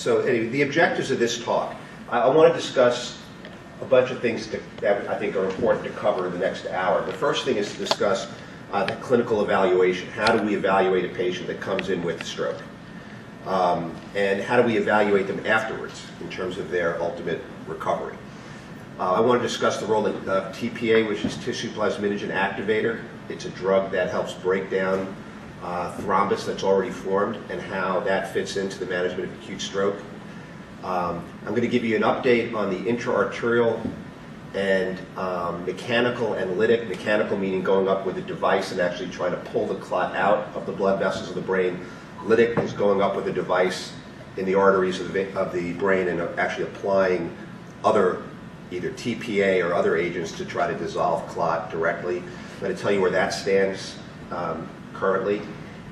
So anyway, the objectives of this talk, I want to discuss a bunch of things that I think are important to cover in the next hour. The first thing is to discuss the clinical evaluation. How do we evaluate a patient that comes in with stroke? And how do we evaluate them afterwards in terms of their ultimate recovery? I want to discuss the role of TPA, which is tissue plasminogen activator. It's a drug that helps break down thrombus that's already formed and how that fits into the management of acute stroke. I'm going to give you an update on the intra-arterial and mechanical and lytic. Mechanical meaning going up with a device and actually trying to pull the clot out of the blood vessels of the brain. Lytic is going up with a device in the arteries of the brain and actually applying other either TPA or other agents to try to dissolve clot directly. I'm going to tell you where that stands currently,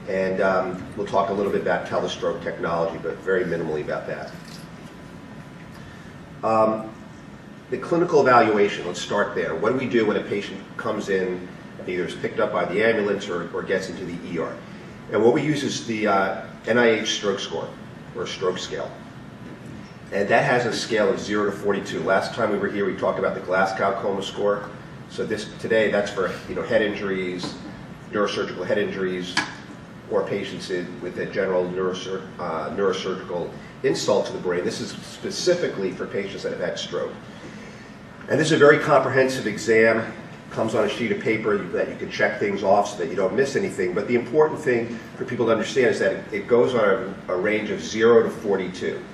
and we'll talk a little bit about telestroke technology, but very minimally about that. The clinical evaluation, let's start there. What do we do when a patient comes in, either is picked up by the ambulance or gets into the ER? And what we use is the NIH stroke score, or stroke scale. And that has a scale of 0 to 42. Last time we were here, we talked about the Glasgow Coma score. So today, that's for head injuries, neurosurgical head injuries, or patients with a general neurosurgical insult to the brain. This is specifically for patients that have had stroke. And this is a very comprehensive exam. Comes on a sheet of paper that you can check things off so that you don't miss anything. But the important thing for people to understand is that it goes on a range of 0 to 42.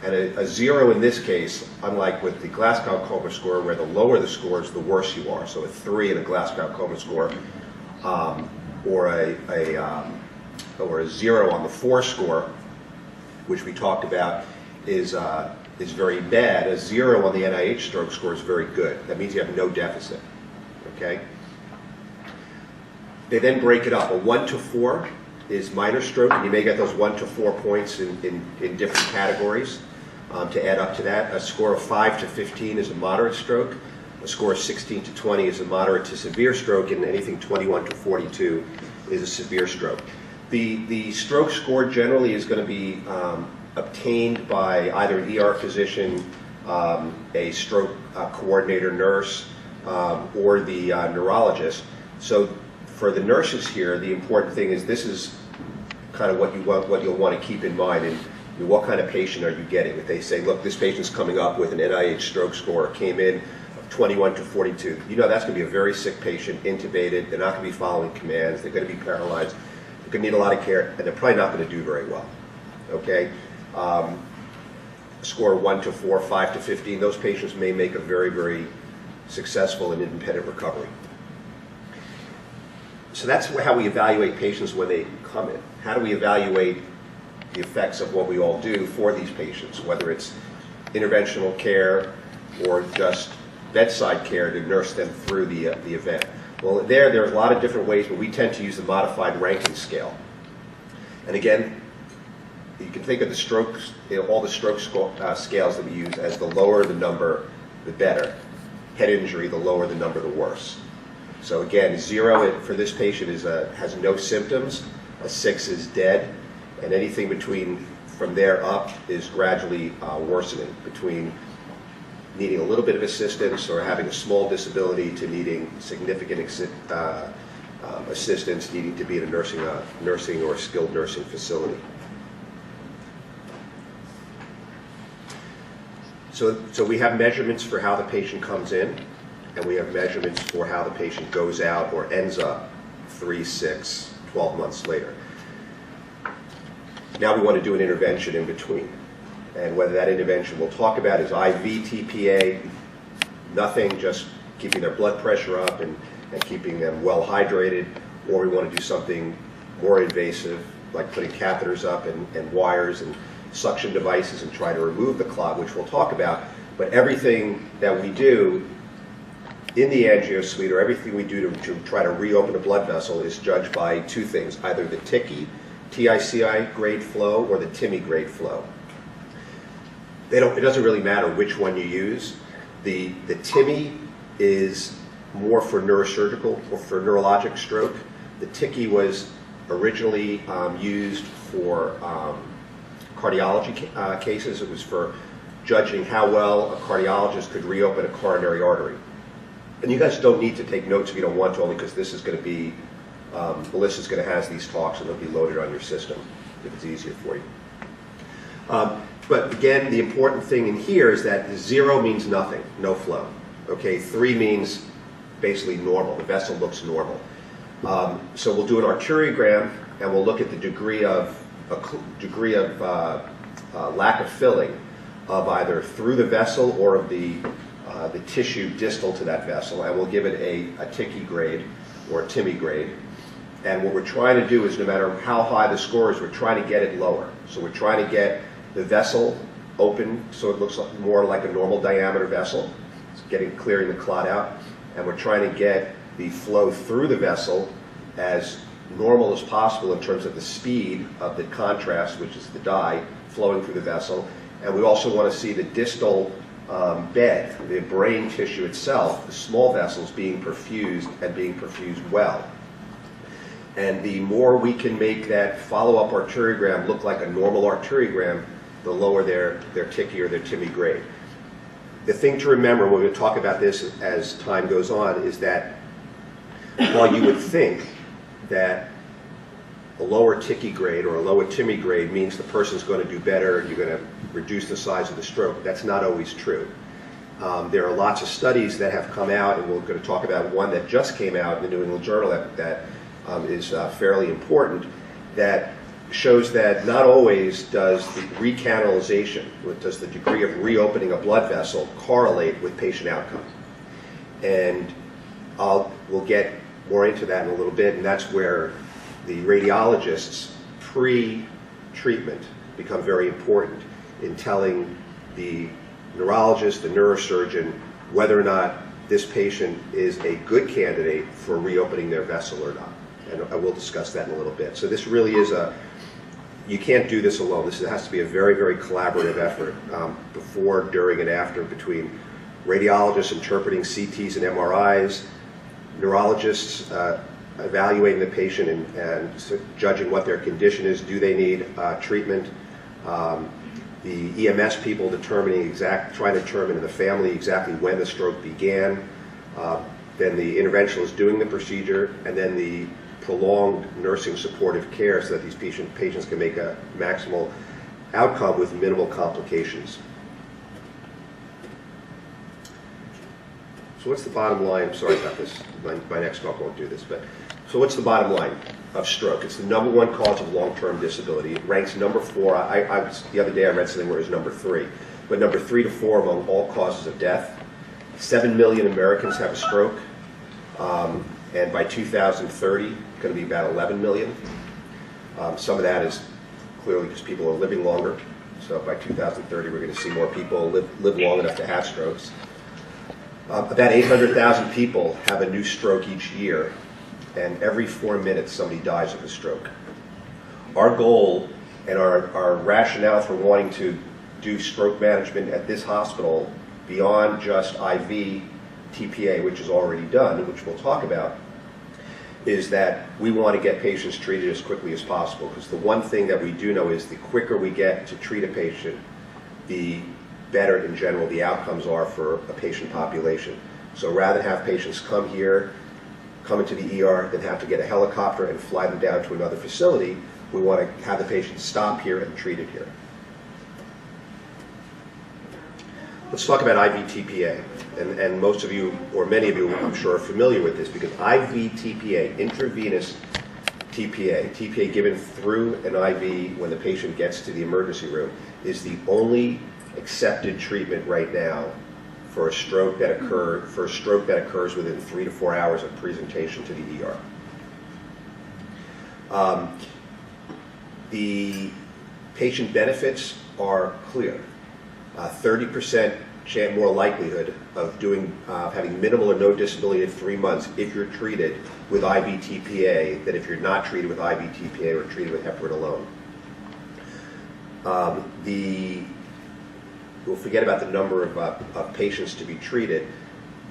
And a 0 in this case, unlike with the Glasgow Coma score, where the lower the scores, the worse you are. So a 3 in a Glasgow Coma score, or a 0 on the 4 score, which we talked about, is very bad. A 0 on the NIH stroke score is very good. That means you have no deficit. Okay. They then break it up. A 1 to 4 is minor stroke, and you may get those 1 to 4 points in different categories to add up to that. A score of 5 to 15 is a moderate stroke. A score of 16 to 20 is a moderate to severe stroke, and anything 21 to 42 is a severe stroke. The stroke score generally is going to be obtained by either an ER physician, a stroke coordinator nurse, or the neurologist. So for the nurses here, the important thing is this is kind of what you'll want to keep in mind, and what kind of patient are you getting. If they say, look, this patient's coming up with an NIH stroke score, came in of 21 to 42, that's going to be a very sick patient, intubated, they're not going to be following commands, they're going to be paralyzed, they're going to need a lot of care, and they're probably not going to do very well. Okay? Score 1 to 4, 5 to 15, those patients may make a very, very successful and independent recovery. So that's how we evaluate patients when they come in. How do we evaluate the effects of what we all do for these patients, whether it's interventional care or just bedside care to nurse them through the event? Well, there are a lot of different ways, but we tend to use the modified ranking scale. And again, you can think of the strokes, all the stroke scales that we use as the lower the number, the better. Head injury, the lower the number, the worse. So again, 0 for this patient has no symptoms. A 6 is dead, and anything from there up is gradually worsening, between needing a little bit of assistance or having a small disability to needing significant assistance, needing to be in a nursing or skilled nursing facility. So we have measurements for how the patient comes in, and we have measurements for how the patient goes out or ends up 3, 6, 12 months later. Now we want to do an intervention in between. And whether that intervention we'll talk about is IV TPA, nothing, just keeping their blood pressure up and keeping them well hydrated, or we want to do something more invasive, like putting catheters up and wires and suction devices and try to remove the clot, which we'll talk about. But everything that we do in the angio suite, or everything we do to try to reopen a blood vessel, is judged by 2 things, either the TICI grade flow or the TIMI grade flow. It doesn't really matter which one you use. The TIMI is more for neurosurgical or for neurologic stroke. The TICI was originally used for cardiology cases. It was for judging how well a cardiologist could reopen a coronary artery. And you guys don't need to take notes if you don't want to, only because this is going to be, Melissa's going to have these talks and they'll be loaded on your system if it's easier for you. But again, the important thing in here is that 0 means nothing, no flow. Okay, 3 means basically normal. The vessel looks normal. So we'll do an arteriogram and we'll look at the degree of lack of filling of either through the vessel or of the tissue distal to that vessel, and we'll give it a Ticky grade or a Timmy grade. And what we're trying to do is, no matter how high the score is, we're trying to get it lower. So we're trying to get the vessel open so it looks more like a normal diameter vessel. It's clearing the clot out. And we're trying to get the flow through the vessel as normal as possible in terms of the speed of the contrast, which is the dye, flowing through the vessel. And we also want to see the distal bed, the brain tissue itself, the small vessels being perfused and being perfused well. And the more we can make that follow-up arteriogram look like a normal arteriogram, the lower their Ticky or their Timmy grade. The thing to remember when we talk about this as time goes on is that while you would think that a lower Ticky grade or a lower Timmy grade means the person's going to do better, you're going to reduce the size of the stroke, that's not always true. There are lots of studies that have come out, and we're going to talk about one that just came out in the New England Journal that is fairly important, that shows that not always does the recanalization, does the degree of reopening a blood vessel correlate with patient outcome. And we'll get more into that in a little bit, and that's where the radiologists pre-treatment become very important in telling the neurologist, the neurosurgeon, whether or not this patient is a good candidate for reopening their vessel or not. And I will discuss that in a little bit. So this really is you can't do this alone. This has to be a very, very collaborative effort before, during, and after, between radiologists interpreting CTs and MRIs, neurologists evaluating the patient and judging what their condition is. Do they need treatment? The EMS people trying to determine in the family exactly when the stroke began. Then the interventionalist doing the procedure, and then the prolonged nursing supportive care so that these patients can make a maximal outcome with minimal complications. So what's the bottom line? Sorry about this. My next talk won't do this. But so what's the bottom line of stroke? It's the #1 cause of long-term disability. It ranks number 4. The other day I read something where it was number 3. But number 3 to 4 among all causes of death. 7 million Americans have a stroke. And by 2030, it's going to be about 11 million. Some of that is clearly because people are living longer. So by 2030, we're going to see more people live long enough to have strokes. About 800,000 people have a new stroke each year, and every 4 minutes somebody dies of a stroke. Our goal and our rationale for wanting to do stroke management at this hospital beyond just IV TPA, which is already done, which we'll talk about, is that we want to get patients treated as quickly as possible, because the one thing that we do know is the quicker we get to treat a patient, the better in general the outcomes are for a patient population. So rather than have patients come into the ER, than have to get a helicopter and fly them down to another facility, we want to have the patient stop here and treat it here. Let's talk about IV TPA. And most of you, or many of you, I'm sure, are familiar with this, because IV TPA, intravenous TPA given through an IV when the patient gets to the emergency room, is the only accepted treatment right now for a stroke that occurs within 3 to 4 hours of presentation to the ER. The patient benefits are clear. 30% more likelihood of having minimal or no disability at 3 months if you're treated with IV TPA than if you're not treated with IV TPA or treated with heparin alone. We'll forget about the number of patients to be treated.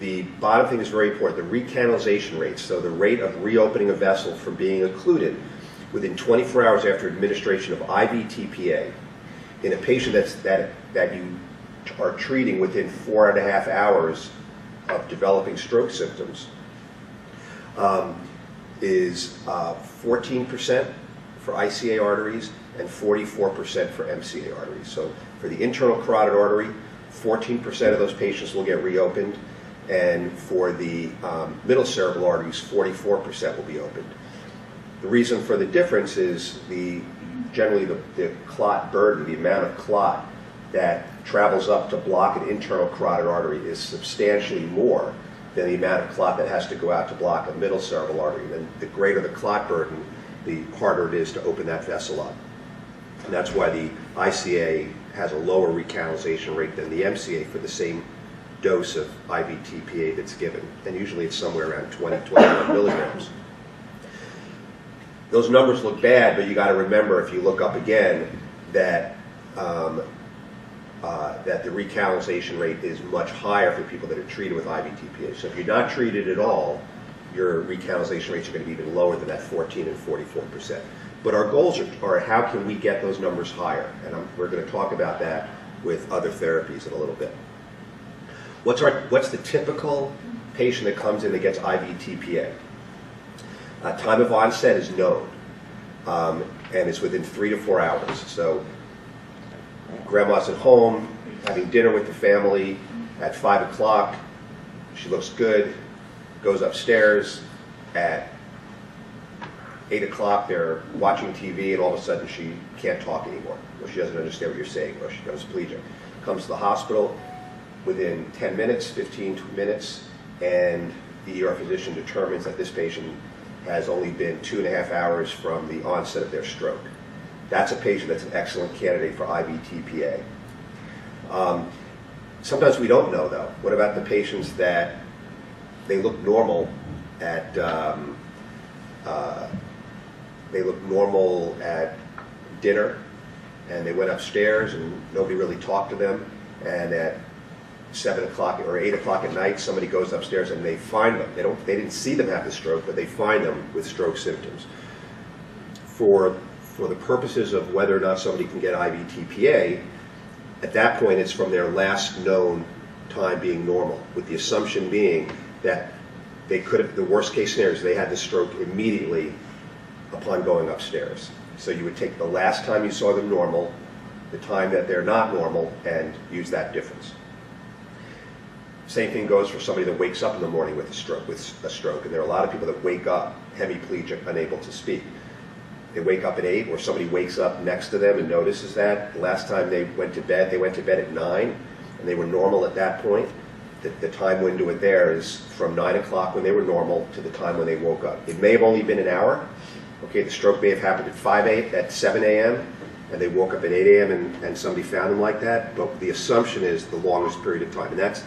The bottom thing is very important, the recanalization rate, so the rate of reopening a vessel from being occluded within 24 hours after administration of IV TPA in a patient that you are treating within 4.5 hours of developing stroke symptoms, is 14% for ICA arteries and 44% for MCA arteries. So for the internal carotid artery, 14% of those patients will get reopened, and for the middle cerebral arteries, 44% will be opened. The reason for the difference is generally the clot burden, the amount of clot that travels up to block an internal carotid artery is substantially more than the amount of clot that has to go out to block a middle cerebral artery. And the greater the clot burden, the harder it is to open that vessel up. And that's why the ICA has a lower recanalization rate than the MCA for the same dose of IV TPA that's given. And usually it's somewhere around 21 milligrams. Those numbers look bad, but you got to remember, if you look up again, that that the recanalization rate is much higher for people that are treated with IV TPA. So if you're not treated at all, your recanalization rates are going to be even lower than that 14 and 44%. But our goals are how can we get those numbers higher? And we're going to talk about that with other therapies in a little bit. What's the typical patient that comes in that gets IV TPA? Time of onset is known, and it's within 3 to 4 hours. So grandma's at home, having dinner with the family at 5 o'clock. She looks good, goes upstairs at 8 o'clock. They're watching TV, and all of a sudden she can't talk anymore, or she doesn't understand what you're saying, or she goes plegic. Comes to the hospital within 10 minutes, 15 minutes, and the ER physician determines that this patient has only been 2.5 hours from the onset of their stroke. That's a patient that's an excellent candidate for IV TPA. Sometimes we don't know, though. What about the patients that they look normal at dinner, and they went upstairs and nobody really talked to them, and at 7 o'clock or 8 o'clock at night, somebody goes upstairs and they find them. They didn't see them have the stroke, but they find them with stroke symptoms. For the purposes of whether or not somebody can get IV TPA, at that point it's from their last known time being normal, with the assumption being that they could have, the worst case scenario is they had the stroke immediately upon going upstairs. So you would take the last time you saw them normal, the time that they're not normal, and use that difference. Same thing goes for somebody that wakes up in the morning with a stroke. And there are a lot of people that wake up hemiplegic, unable to speak. They wake up at 8, or somebody wakes up next to them and notices that. The last time they went to bed at 9, and they were normal at that point. The time window there is from 9 o'clock when they were normal to the time when they woke up. It may have only been an hour. Okay, the stroke may have happened at 7 a.m., and they woke up at 8 a.m. and somebody found them like that. But the assumption is the longest period of time. And that's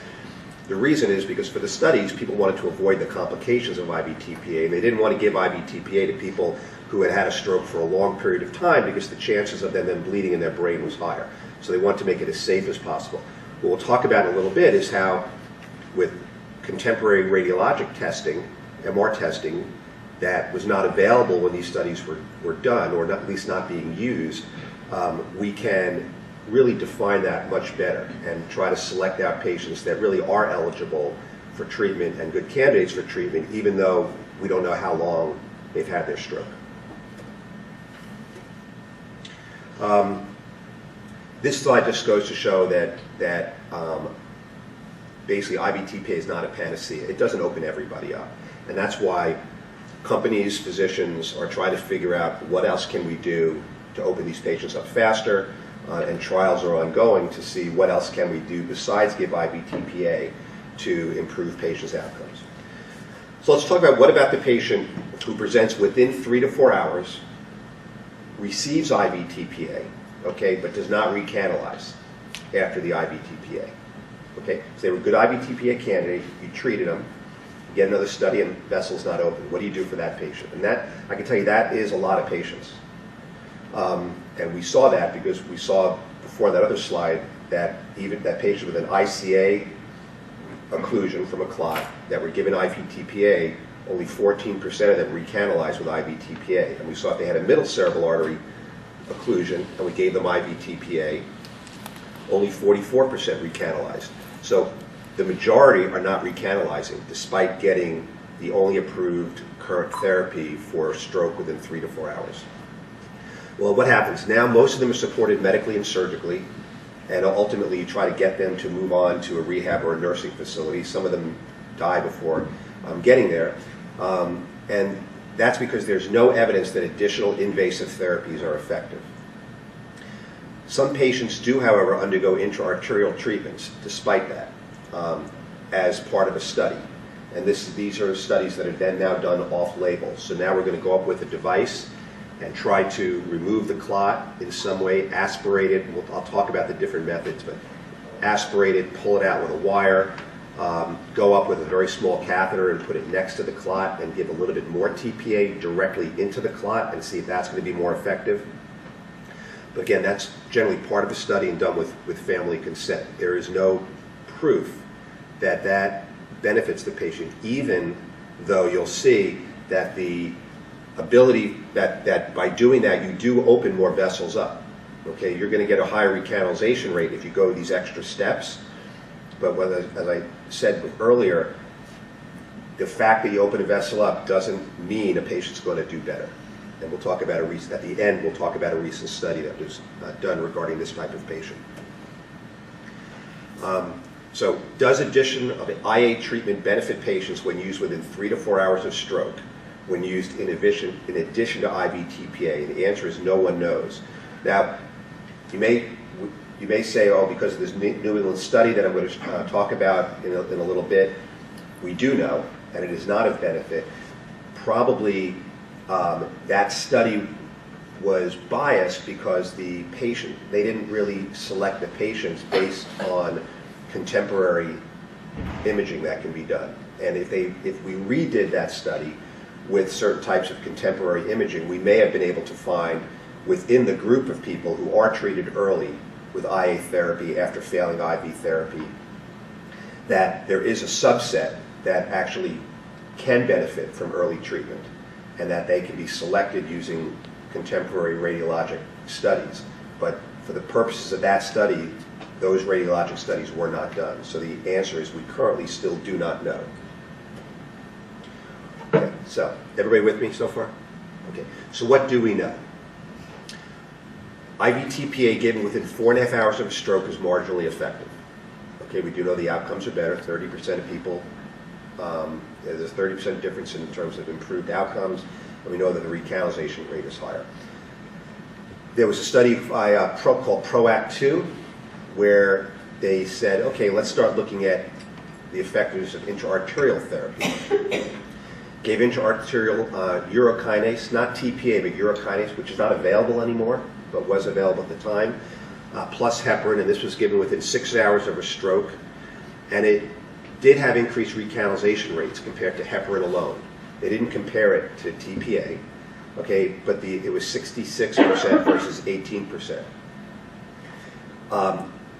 the reason is because for the studies, people wanted to avoid the complications of IV TPA, and they didn't want to give IV TPA to people who had had a stroke for a long period of time because the chances of them then bleeding in their brain was higher. So they want to make it as safe as possible. What we'll talk about in a little bit is how, with contemporary radiologic testing, MR testing, that was not available when these studies were done, or at least not being used, we can really define that much better and try to select out patients that really are eligible for treatment and good candidates for treatment, even though we don't know how long they've had their stroke. This slide just goes to show that basically IV TPA is not a panacea. It doesn't open everybody up. And that's why companies, physicians are trying to figure out what else can we do to open these patients up faster, and trials are ongoing to see what else can we do besides give IV TPA to improve patients' outcomes. So let's talk about what about the patient who presents within 3 to 4 hours, receives IV TPA, okay, but does not recanalize after the IV TPA. Okay, so they were a good IV TPA candidate, you treated them, you get another study and vessel's not open. What do you do for that patient? And that, I can tell you, that is a lot of patients. And we saw that because we saw before that other slide that even that patient with an ICA occlusion from a clot that were given IV TPA, only 14% of them recanalized with IV TPA. And we saw if they had a middle cerebral artery occlusion and we gave them IV TPA, only 44% recanalized. So the majority are not recanalizing, despite getting the only approved current therapy for stroke within 3 to 4 hours. Well, what happens? Now most of them are supported medically and surgically, and ultimately you try to get them to move on to a rehab or a nursing facility. Some of them die before getting there. And that's because there's no evidence that additional invasive therapies are effective. Some patients do, however, undergo intra-arterial treatments despite that as part of a study. And these are studies that are then now done off-label. So now we're going to go up with a device and try to remove the clot in some way, aspirate it. I'll talk about the different methods, but aspirate it, pull it out with a wire, go up with a very small catheter and put it next to the clot and give a little bit more TPA directly into the clot and see if that's going to be more effective. But again, that's generally part of the study and done with family consent. There is no proof that that benefits the patient, even though you'll see that the ability that by doing that you do open more vessels up. Okay, you're going to get a higher recanalization rate if you go these extra steps. But as I said earlier, the fact that you open a vessel up doesn't mean a patient's going to do better. And we'll talk about at the end, we'll talk about a recent study that was done regarding this type of patient. So does addition of an IA treatment benefit patients when used within 3 to 4 hours of stroke, when used in addition to IV TPA? And the answer is no one knows. Now, you may say, oh, because of this New England study that I'm going to talk about in a little bit, we do know, and it is not of benefit. Probably that study was biased because the patient, they didn't really select the patients based on contemporary imaging that can be done. And if we redid that study with certain types of contemporary imaging, we may have been able to find within the group of people who are treated early with IA therapy after failing IV therapy, that there is a subset that actually can benefit from early treatment and that they can be selected using contemporary radiologic studies. But for the purposes of that study, those radiologic studies were not done. So the answer is we currently still do not know. Okay, so everybody with me so far? Okay, so what do we know? IV TPA given within 4.5 hours of a stroke is marginally effective. Okay, we do know the outcomes are better. 30% of people, there's a 30% difference in terms of improved outcomes, and we know that the recanalization rate is higher. There was a study called PROACT 2, where they said, okay, let's start looking at the effectiveness of intra-arterial therapy. Gave intra-arterial urokinase, not TPA, but urokinase, which is not available anymore, but was available at the time, plus heparin, and this was given within 6 hours of a stroke. And it did have increased recanalization rates compared to heparin alone. They didn't compare it to TPA, okay, but it was 66% versus 18%.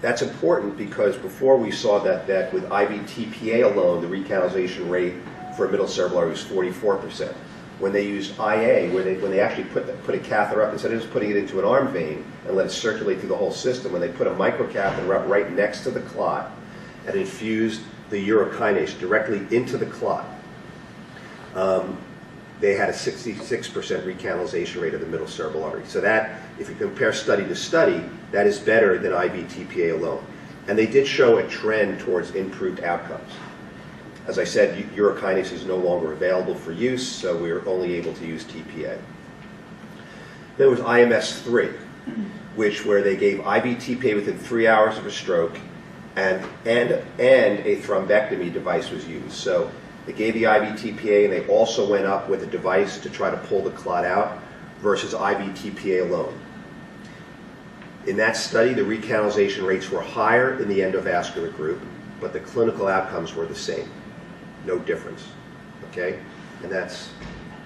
That's important because before we saw that with IV TPA alone, the recanalization rate for middle cerebral artery was 44%. When they used IA, when they actually put a catheter up, instead of just putting it into an arm vein and let it circulate through the whole system, when they put a microcatheter up right next to the clot and infused the urokinase directly into the clot, they had a 66% recanalization rate of the middle cerebral artery. So that, if you compare study to study, that is better than IV TPA alone. And they did show a trend towards improved outcomes. As I said, urokinase is no longer available for use, so we're only able to use TPA. There was IMS-3, where they gave IV TPA within 3 hours of a stroke, and a thrombectomy device was used. So they gave the IV TPA, and they also went up with a device to try to pull the clot out versus IV TPA alone. In that study, the recanalization rates were higher in the endovascular group, but the clinical outcomes were the same. No difference, okay? And that's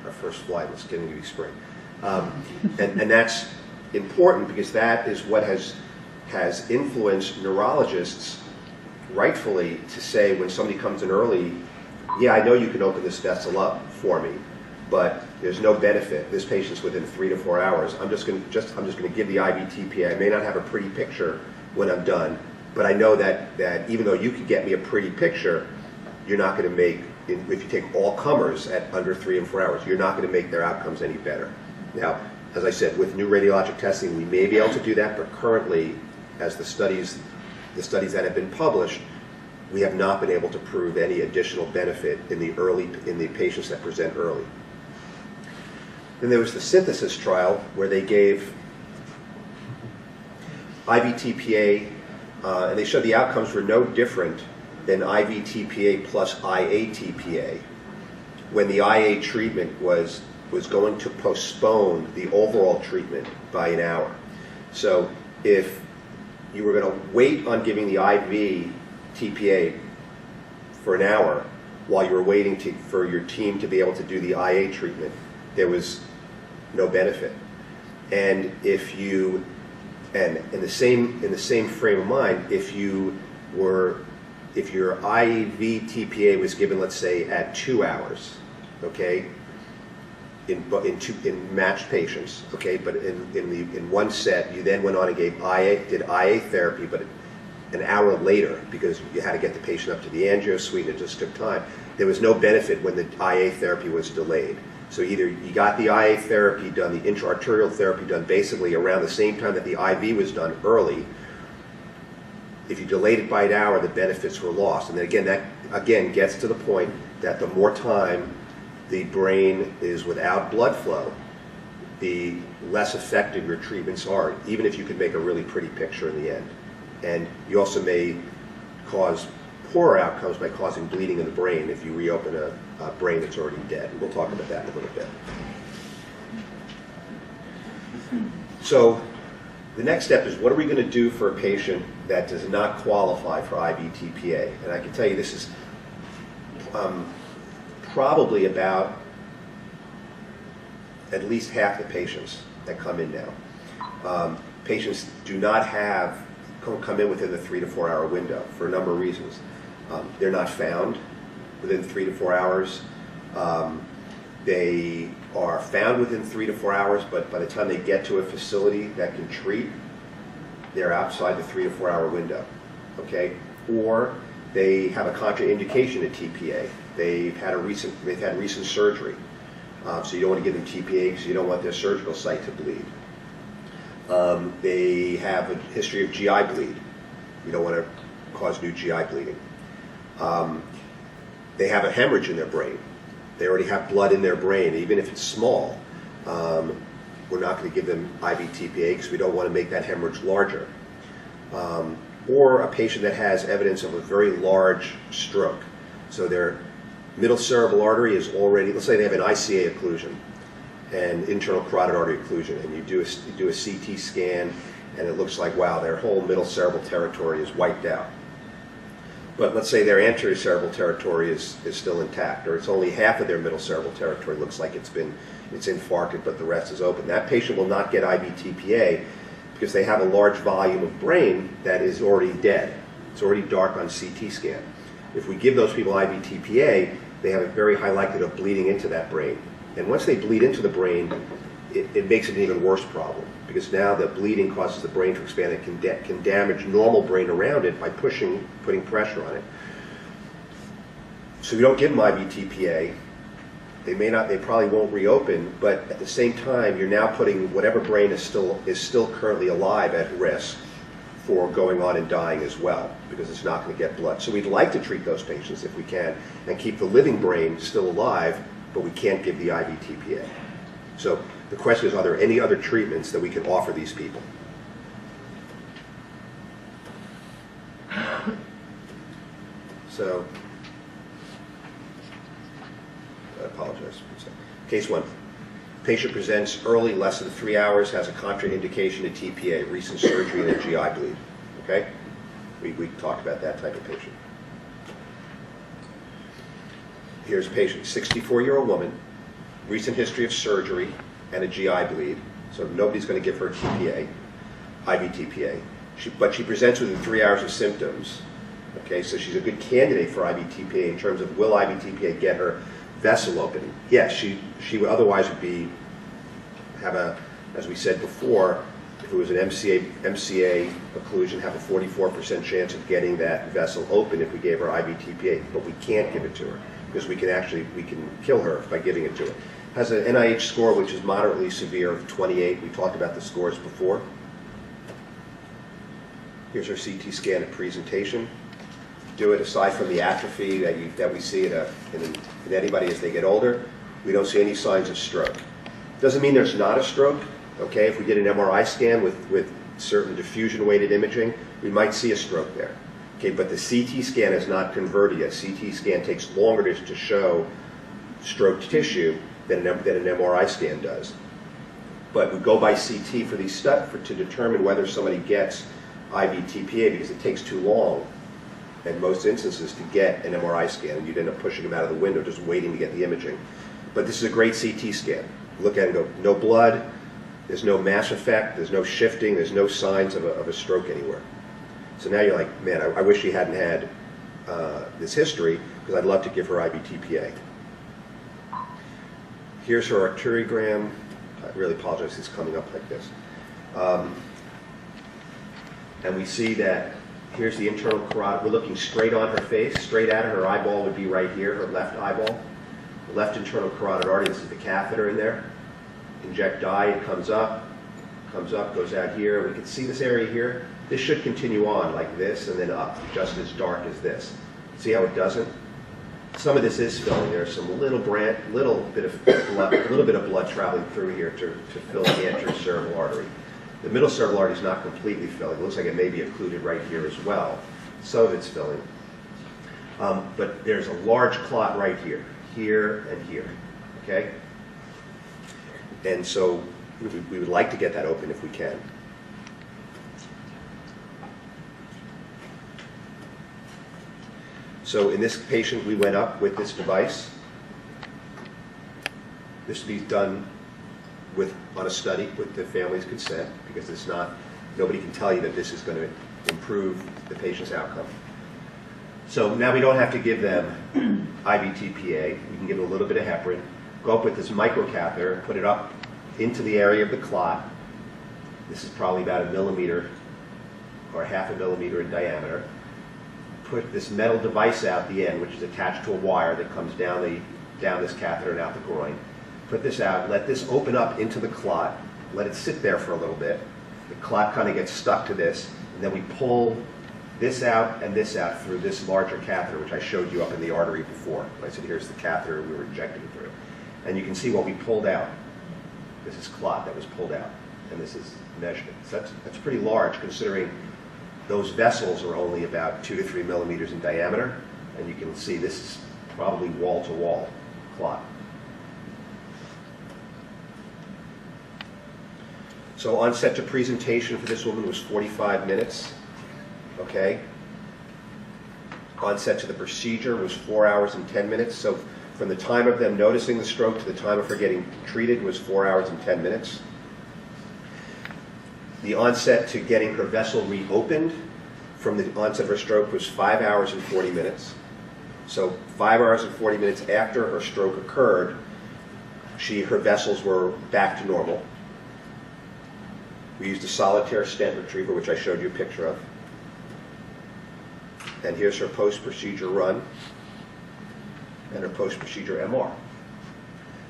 our first slide. Let's get into spring. And that's important because that is what has influenced neurologists rightfully to say when somebody comes in early, yeah, I know you can open this vessel up for me, but there's no benefit. This patient's within 3 to 4 hours. I'm just going to give the IV TPA. I may not have a pretty picture when I'm done, but I know that even though you could get me a pretty picture, you're not going to make, if you take all comers at under 3 and 4 hours, you're not going to make their outcomes any better. Now, as I said, with new radiologic testing, we may be able to do that, but currently, as the studies that have been published, we have not been able to prove any additional benefit in the patients that present early. Then there was the synthesis trial where they gave IV TPA, and they showed the outcomes were no different than IV TPA plus IA TPA, when the IA treatment was going to postpone the overall treatment by an hour. So if you were going to wait on giving the IV TPA for an hour while you were waiting for your team to be able to do the IA treatment, there was no benefit. And if you, and in the same frame of mind, if your IV TPA was given, let's say, at 2 hours, okay, in matched patients, okay, but in one set, you then went on and did IA therapy, but an hour later, because you had to get the patient up to the angio suite, it just took time. There was no benefit when the IA therapy was delayed. So either you got the IA therapy done, the intra-arterial therapy done basically around the same time that the IV was done early. If you delayed it by an hour, the benefits were lost. And then again, that again gets to the point that the more time the brain is without blood flow, the less effective your treatments are, even if you could make a really pretty picture in the end. And you also may cause poorer outcomes by causing bleeding in the brain if you reopen a brain that's already dead. We'll talk about that in a little bit. So the next step is, what are we going to do for a patient that does not qualify for IV TPA? And I can tell you this is probably about at least half the patients that come in now. Patients do not come in within the 3 to 4 hour window for a number of reasons. They're not found within 3 to 4 hours. They are found within 3 to 4 hours, but by the time they get to a facility that can treat, they're outside the 3 to 4 hour window, okay? Or they have a contraindication to TPA. They've had recent surgery, so you don't want to give them TPA because you don't want their surgical site to bleed. They have a history of GI bleed. You don't want to cause new GI bleeding. They have a hemorrhage in their brain. They already have blood in their brain, even if it's small. We're not going to give them IV TPA because we don't want to make that hemorrhage larger. Or a patient that has evidence of a very large stroke. So their middle cerebral artery is already, let's say they have an ICA occlusion and internal carotid artery occlusion, and you do a CT scan, and it looks like, wow, their whole middle cerebral territory is wiped out. But let's say their anterior cerebral territory is still intact, or it's only half of their middle cerebral territory looks like it's infarcted, but the rest is open. That patient will not get IV TPA because they have a large volume of brain that is already dead. It's already dark on CT scan. If we give those people IV TPA, they have a very high likelihood of bleeding into that brain. And once they bleed into the brain, it makes it an even worse problem, because now the bleeding causes the brain to expand and can damage normal brain around it by putting pressure on it. So we don't give them IV TPA. They probably won't reopen, but at the same time, you're now putting whatever brain is still currently alive at risk for going on and dying as well, because it's not going to get blood. So we'd like to treat those patients if we can and keep the living brain still alive, but we can't give the IV TPA. So the question is, are there any other treatments that we can offer these people? So, I apologize. Case 1. Patient presents early, less than 3 hours, has a contraindication to TPA, recent surgery and a GI bleed. Okay? We talked about that type of patient. Here's a patient, 64-year-old woman, recent history of surgery and a GI bleed, so nobody's going to give her TPA, IV TPA. But she presents within 3 hours of symptoms. Okay, so she's a good candidate for IV TPA in terms of, will IV TPA get her vessel opening. Yes, she would otherwise have a, as we said before, if it was an MCA occlusion, have a 44% chance of getting that vessel open if we gave her IV TPA, but we can't give it to her because we can kill her by giving it to her. Has an NIH score which is moderately severe of 28. We talked about the scores before. Here's her CT scan at presentation. Do it aside from the atrophy that we see in anybody as they get older. We don't see any signs of stroke. Doesn't mean there's not a stroke. Okay, if we did an MRI scan with certain diffusion-weighted imaging, we might see a stroke there. Okay, but the CT scan is not converted yet. CT scan takes longer to show stroke tissue than an MRI scan does. But we go by CT for these stuff to determine whether somebody gets IV TPA because it takes too long in most instances to get an MRI scan, and you'd end up pushing them out of the window just waiting to get the imaging. But this is a great CT scan. Look at it and go, no blood, there's no mass effect, there's no shifting, there's no signs of a stroke anywhere. So now you're like, man, I wish she hadn't had this history because I'd love to give her IV TPA. Here's her arteriogram. I really apologize, it's coming up like this. And we see that here's the internal carotid. We're looking straight on her face, straight at her. Her eyeball would be right here, her left eyeball. The left internal carotid artery, this is the catheter in there. Inject dye, it comes up, goes out here. We can see this area here. This should continue on like this and then up, just as dark as this. See how it doesn't? Some of this is filling. There's some little bit of blood traveling through here to fill the anterior cerebral artery. The middle cerebral artery is not completely filling. It looks like it may be occluded right here as well. Some of it's filling. But there's a large clot right here, and here. Okay? And so we would like to get that open if we can. So in this patient, we went up with this device. This would be done on a study with the family's consent, because it's not, nobody can tell you that this is going to improve the patient's outcome. So now we don't have to give them IV TPA. We can give them a little bit of heparin, go up with this microcatheter, put it up into the area of the clot. This is probably about 1 millimeter or half a millimeter in diameter. Put this metal device out the end, which is attached to a wire that comes down this catheter and out the groin. Put this out, let this open up into the clot, let it sit there for a little bit. The clot kind of gets stuck to this, and then we pull this out and this out through this larger catheter, which I showed you up in the artery before. I said, here's the catheter we were injecting through. And you can see what we pulled out. This is clot that was pulled out, and this is measurement. So that's pretty large, considering those vessels are only about 2 to 3 millimeters in diameter, and you can see this is probably wall-to-wall clot. So onset to presentation for this woman was 45 minutes, okay? Onset to the procedure was 4 hours and 10 minutes. So from the time of them noticing the stroke to the time of her getting treated was 4 hours and 10 minutes. The onset to getting her vessel reopened from the onset of her stroke was 5 hours and 40 minutes. So 5 hours and 40 minutes after her stroke occurred, her vessels were back to normal. We used a solitaire stent retriever, which I showed you a picture of. And here's her post-procedure run and her post-procedure MR.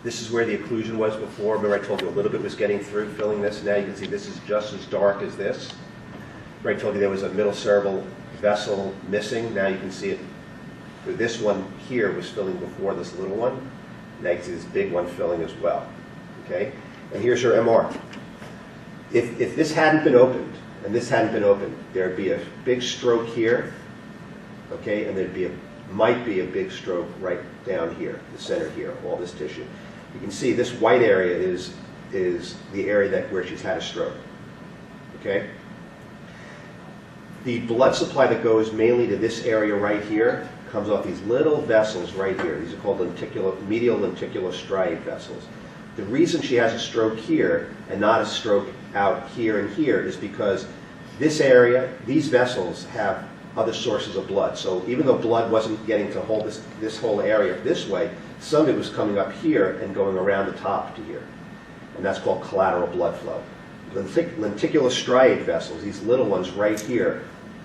This is where the occlusion was before. Remember I told you a little bit was getting through filling this. Now you can see this is just as dark as this. Remember I told you there was a middle cerebral vessel missing. Now you can see it. This one here was filling before this little one. Now you can see this big one filling as well. Okay? And here's her MR. If this hadn't been opened, and this hadn't been opened, there'd be a big stroke here, okay, and might be a big stroke right down here, the center here, all this tissue. You can see this white area is the area where she's had a stroke, okay? The blood supply that goes mainly to this area right here comes off these little vessels right here. These are called medial lenticular striate vessels. The reason she has a stroke here and not a stroke out here and here is because this area, these vessels have other sources of blood. So even though blood wasn't getting to hold this whole area this way, Some of it was coming up here and going around the top to here. And that's called collateral blood flow. Lenticular striate vessels, these little ones right here,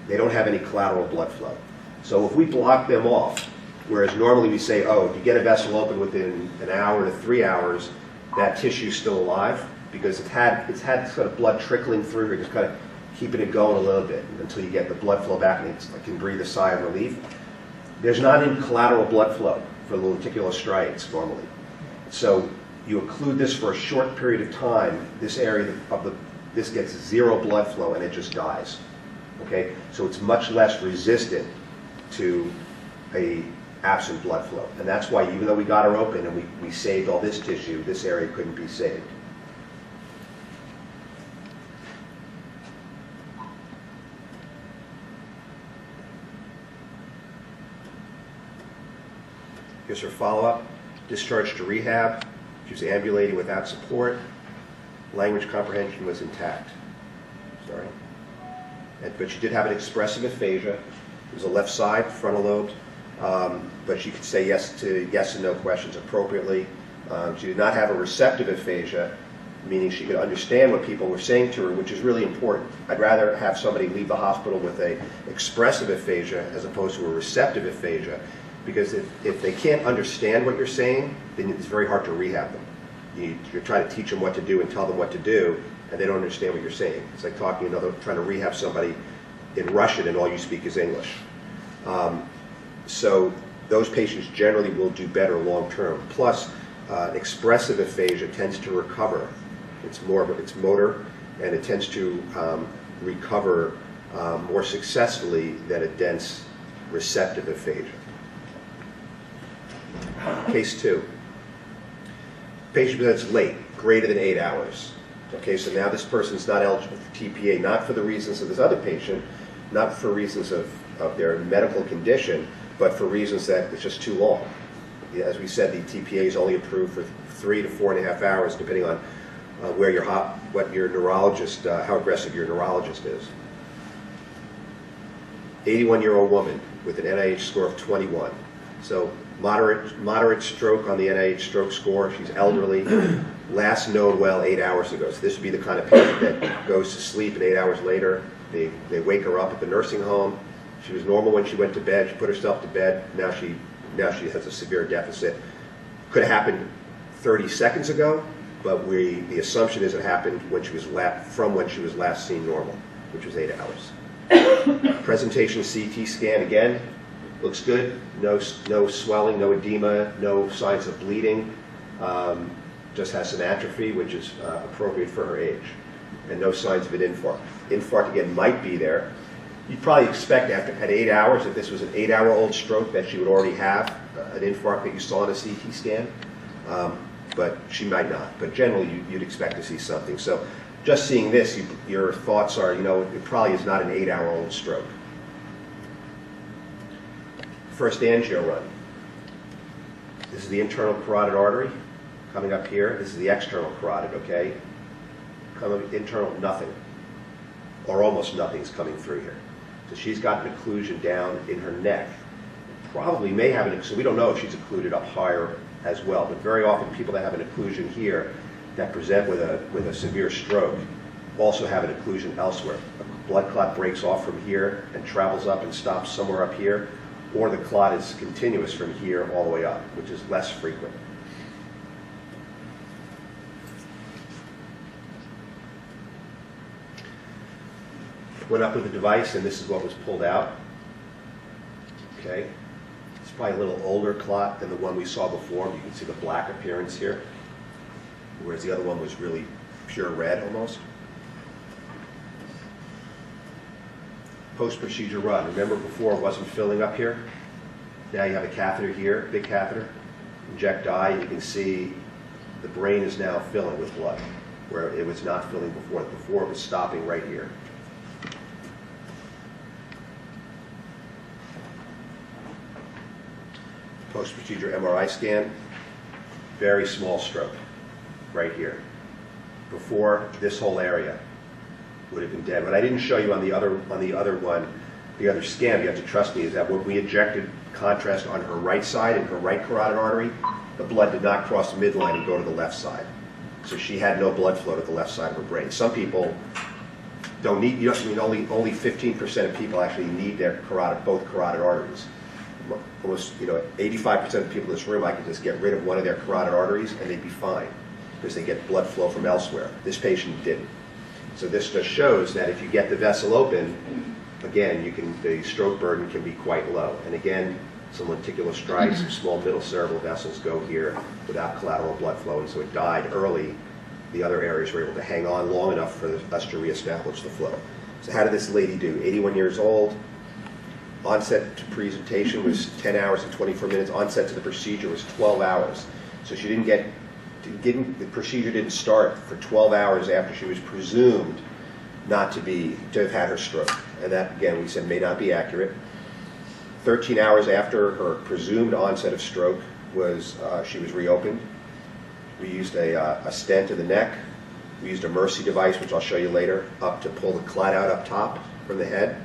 they don't have any collateral blood flow. So if we block them off, whereas normally we say, oh, if you get a vessel open within an hour to 3 hours, that tissue's still alive because it's had sort of blood trickling through here, just kind of keeping it going a little bit until you get the blood flow back and it can breathe a sigh of relief. There's not any collateral blood flow for the lenticular striates normally. So you occlude this for a short period of time, this area this gets zero blood flow and it just dies. Okay? So it's much less resistant to a absent blood flow. And that's why even though we got her open and we saved all this tissue, this area couldn't be saved. Here's her follow-up. Discharged to rehab. She was ambulating without support. Language comprehension was intact. Sorry. But she did have an expressive aphasia. It was a left side, frontal lobe. But she could say yes and no questions appropriately. She did not have a receptive aphasia, meaning she could understand what people were saying to her, which is really important. I'd rather have somebody leave the hospital with an expressive aphasia as opposed to a receptive aphasia, because if they can't understand what you're saying, then it's very hard to rehab them. You're trying to teach them what to do and tell them what to do, and they don't understand what you're saying. It's like trying to rehab somebody in Russian and all you speak is English. So those patients generally will do better long term. Plus, expressive aphasia tends to recover. It's motor, and it tends to recover more successfully than a dense receptive aphasia. Case 2. Patient presents late, greater than 8 hours. Okay, so now this person's not eligible for TPA, not for the reasons of this other patient, not for reasons of their medical condition, but for reasons that it's just too long. As we said, the TPA is only approved for 3 to 4.5 hours, depending on what your neurologist, how aggressive your neurologist is. 81-year-old woman with an NIH score of 21. So moderate stroke on the NIH stroke score. She's elderly. Last known well 8 hours ago. So this would be the kind of patient that goes to sleep and 8 hours later they wake her up at the nursing home. She was normal when she went to bed. She put herself to bed. Now she has a severe deficit. Could have happened 30 seconds ago, but the assumption is it happened when she was last seen normal, which was 8 hours. Presentation CT scan again. Looks good. No swelling, no edema, no signs of bleeding. Just has some atrophy, which is appropriate for her age, and no signs of an infarct. Infarct again might be there. You'd probably expect at 8 hours, if this was an 8-hour-old stroke, that she would already have an infarct that you saw in a CT scan, but she might not. But generally, you'd expect to see something. So just seeing this, your thoughts are, it probably is not an 8-hour-old stroke. First angio run. This is the internal carotid artery coming up here. This is the external carotid, okay? Internal, nothing. Or almost nothing's coming through here. So she's got an occlusion down in her neck. Probably may have so we don't know if she's occluded up higher as well, but very often people that have an occlusion here that present with a severe stroke also have an occlusion elsewhere. A blood clot breaks off from here and travels up and stops somewhere up here, or the clot is continuous from here all the way up, which is less frequent. Went up with the device, and this is what was pulled out. Okay, it's probably a little older clot than the one we saw before. You can see the black appearance here, whereas the other one was really pure red almost. Post-procedure run. Remember before it wasn't filling up here? Now you have a catheter here, big catheter. Inject dye, you can see the brain is now filling with blood, where it was not filling before. Before it was stopping right here. Post-procedure MRI scan, very small stroke right here. Before, this whole area would have been dead. What I didn't show you on the other scan, you have to trust me, is that when we injected contrast on her right side, in her right carotid artery, the blood did not cross the midline and go to the left side. So she had no blood flow to the left side of her brain. Some people don't need, only 15% of people actually need their both carotid arteries. Almost, 85% of people in this room, I could just get rid of one of their carotid arteries and they'd be fine because they get blood flow from elsewhere. This patient didn't. So this just shows that if you get the vessel open, again, the stroke burden can be quite low. And again, some lenticular striae, some small middle cerebral vessels go here without collateral blood flow, and so it died early. The other areas were able to hang on long enough for us to reestablish the flow. So how did this lady do? 81 years old. Onset to presentation was 10 hours and 24 minutes. Onset to the procedure was 12 hours. So she the procedure didn't start for 12 hours after she was presumed not to have had her stroke. And that, again, we said may not be accurate. 13 hours after her presumed onset of stroke she was reopened. We used a stent in the neck. We used a Mercy device, which I'll show you later, up to pull the clot out up top from the head.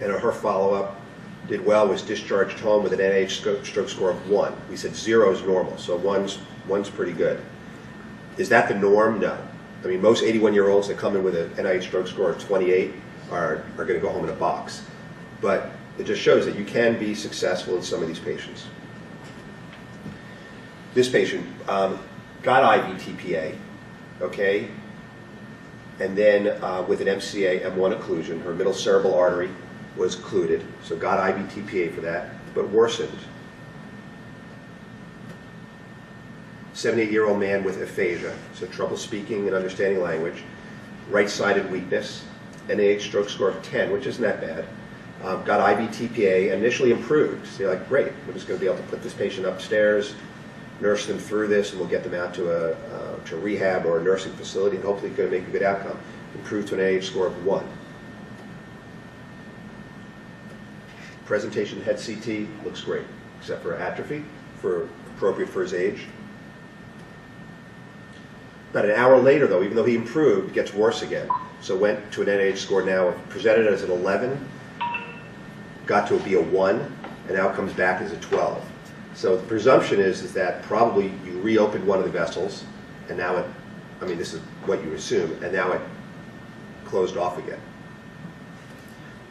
And her follow-up did well, was discharged home with an NIH stroke score of 1. We said 0 is normal, so one's pretty good. Is that the norm? No. I mean, most 81-year-olds that come in with an NIH stroke score of 28 are going to go home in a box. But it just shows that you can be successful in some of these patients. This patient got IV TPA, okay, and then with an MCA M1 occlusion, her middle cerebral artery was occluded, so got IV TPA for that, but worsened. 78-year-old man with aphasia, so trouble speaking and understanding language, right-sided weakness, NIH stroke score of 10, which isn't that bad. Got IV TPA, initially improved. So you're like, great, we're just going to be able to put this patient upstairs, nurse them through this, and we'll get them out to rehab or a nursing facility, and hopefully going to make a good outcome. Improved to an NIH score of 1. Presentation head CT looks great, except for atrophy, appropriate for his age. About an hour later, though, even though he improved, it gets worse again. So went to an NIH score now, presented as an 11, got to be a 1, and now comes back as a 12. So the presumption is that probably you reopened one of the vessels, and now this is what you assume, and now it closed off again.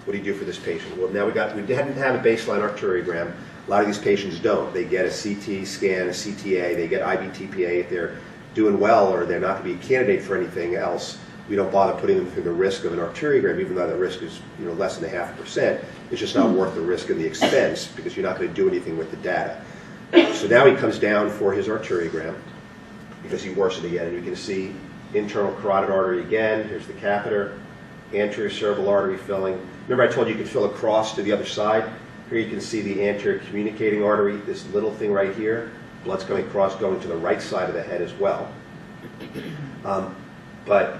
What do you do for this patient? Well, now we didn't have a baseline arteriogram. A lot of these patients don't. They get a CT scan, a CTA, they get IV TPA. If they're doing well or they're not going to be a candidate for anything else, we don't bother putting them through the risk of an arteriogram, even though the risk is less than 0.5%. It's just not worth the risk and the expense because you're not going to do anything with the data. So now he comes down for his arteriogram because he worsened again, and you can see internal carotid artery again. Here's the catheter, anterior cerebral artery filling. Remember I told you could fill across to the other side? Here you can see the anterior communicating artery, this little thing right here. Blood's coming across, going to the right side of the head as well. But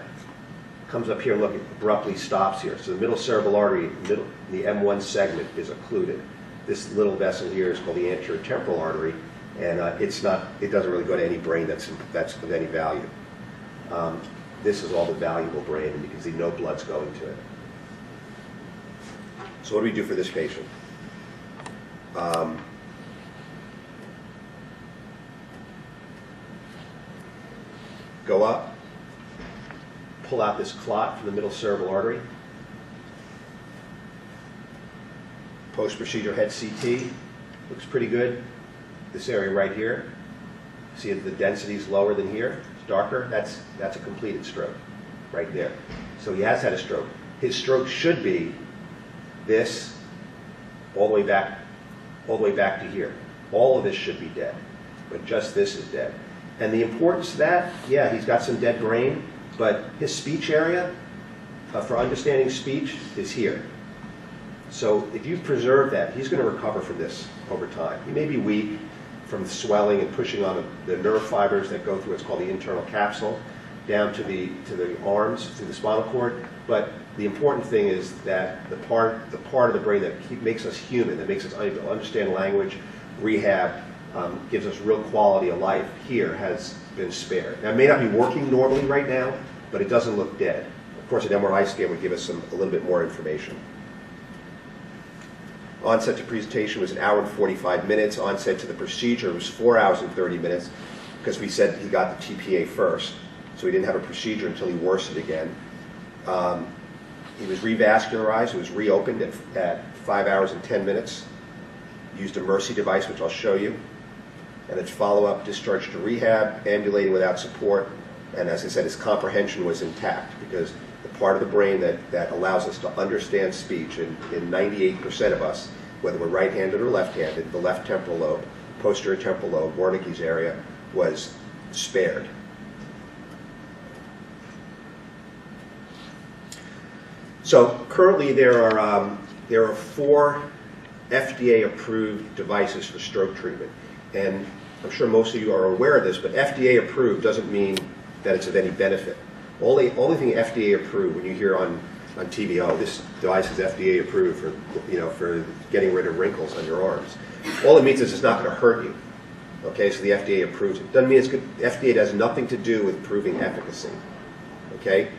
comes up here and look, it abruptly stops here. So the middle cerebral artery, the M1 segment is occluded. This little vessel here is called the anterior temporal artery, and it doesn't really go to any brain that's of any value. This is all the valuable brain, and you can see no blood's going to it. So what do we do for this patient? Go up, pull out this clot from the middle cerebral artery. Post-procedure head CT, looks pretty good. This area right here, see the density is lower than here, it's darker. That's a completed stroke right there. So he has had a stroke. His stroke should be this all the way back to here. All of this should be dead, but just this is dead. And the importance of that, yeah, he's got some dead brain, but his speech area for understanding speech is here. So if you preserve that, he's going to recover from this over time. He may be weak from swelling and pushing on the nerve fibers that go through what's called the internal capsule down to the arms, to the spinal cord. But the important thing is that the part of the brain that makes us human, that makes us understand language, rehab, gives us real quality of life here has been spared. Now, it may not be working normally right now, but it doesn't look dead. Of course, an MRI scan would give us a little bit more information. Onset to presentation was 1 hour and 45 minutes. Onset to the procedure was 4 hours and 30 minutes because we said he got the TPA first, so he didn't have a procedure until he worsened again. He was revascularized. It was reopened at 5 hours and 10 minutes. Used a Mri device, which I'll show you. And then follow-up, discharge to rehab, ambulating without support. And as I said, his comprehension was intact because the part of the brain that allows us to understand speech, in 98% of us, whether we're right-handed or left-handed, the left temporal lobe, posterior temporal lobe, Wernicke's area, was spared. So currently there are 4 FDA-approved devices for stroke treatment. And I'm sure most of you are aware of this, but FDA-approved doesn't mean that it's of any benefit. Only thing FDA-approved, when you hear on TV, oh, this device is FDA-approved for getting rid of wrinkles on your arms. All it means is it's not going to hurt you. Okay, so the FDA approves it. Doesn't mean it's good. FDA has nothing to do with proving efficacy. Okay.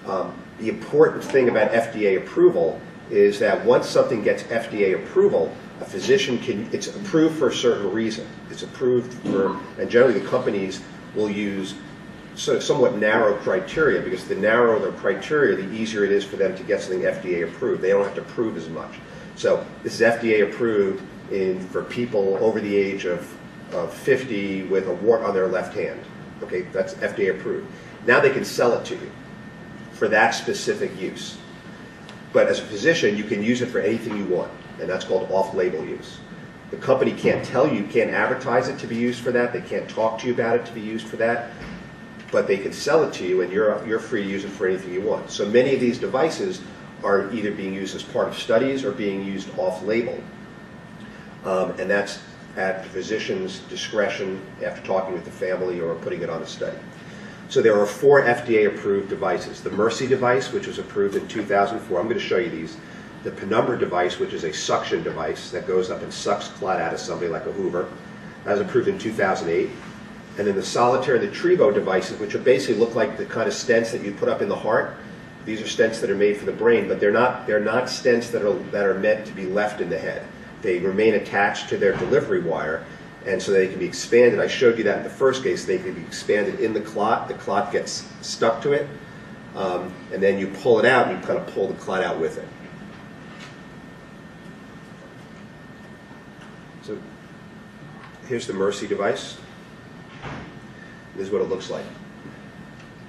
The important thing about FDA approval is that once something gets FDA approval, a physician it's approved for a certain reason. It's approved for, and generally the companies will use somewhat narrow criteria, because the narrower the criteria, the easier it is for them to get something FDA approved. They don't have to prove as much. So this is FDA approved for people over the age of 50 with a wart on their left hand. Okay, that's FDA approved. Now they can sell it to you for that specific use. But as a physician, you can use it for anything you want, and that's called off-label use. The company can't tell you, can't advertise it to be used for that, they can't talk to you about it to be used for that, but they can sell it to you, and you're free to use it for anything you want. So many of these devices are either being used as part of studies or being used off-label. And that's at the physician's discretion after talking with the family or putting it on a study. So there are 4 FDA-approved devices. The Mri device, which was approved in 2004. I'm going to show you these. The Penumbra device, which is a suction device that goes up and sucks clot out of somebody like a Hoover. That was approved in 2008. And then the Solitaire and the Trevo devices, which basically look like the kind of stents that you put up in the heart. These are stents that are made for the brain, but they're not stents that are meant to be left in the head. They remain attached to their delivery wire, and so they can be expanded. I showed you that in the first case. They can be expanded in the clot gets stuck to it, and then you pull it out, and you kind of pull the clot out with it. So here's the Mri device. This is what it looks like.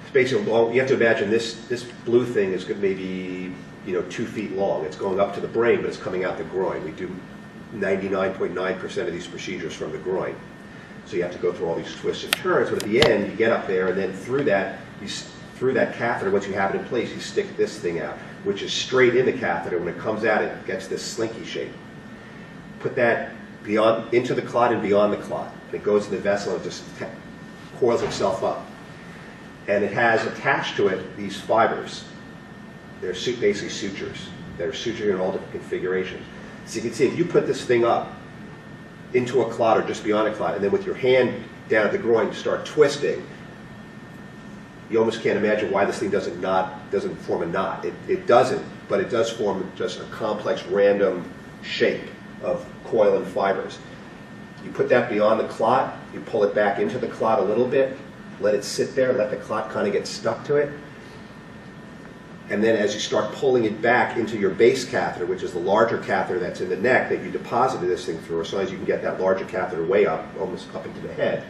It's basically, you have to imagine this blue thing is maybe 2 feet long. It's going up to the brain, but it's coming out the groin. We do 99.9% of these procedures from the groin. So you have to go through all these twists and turns, but at the end, you get up there, and then through that catheter, once you have it in place, you stick this thing out, which is straight in the catheter. When it comes out, it gets this slinky shape. Put that into the clot and beyond the clot. And it goes in the vessel and just coils itself up. And it has attached to it these fibers. They're basically sutures that are sutured in all different configurations. So you can see if you put this thing up into a clot or just beyond a clot, and then with your hand down at the groin you start twisting, you almost can't imagine why this thing doesn't form a knot. It doesn't, but it does form just a complex random shape of coil and fibers. You put that beyond the clot, you pull it back into the clot a little bit, let it sit there, let the clot kind of get stuck to it. And then as you start pulling it back into your base catheter, which is the larger catheter that's in the neck that you deposited this thing through, as long as you can get that larger catheter way up, almost up into the head,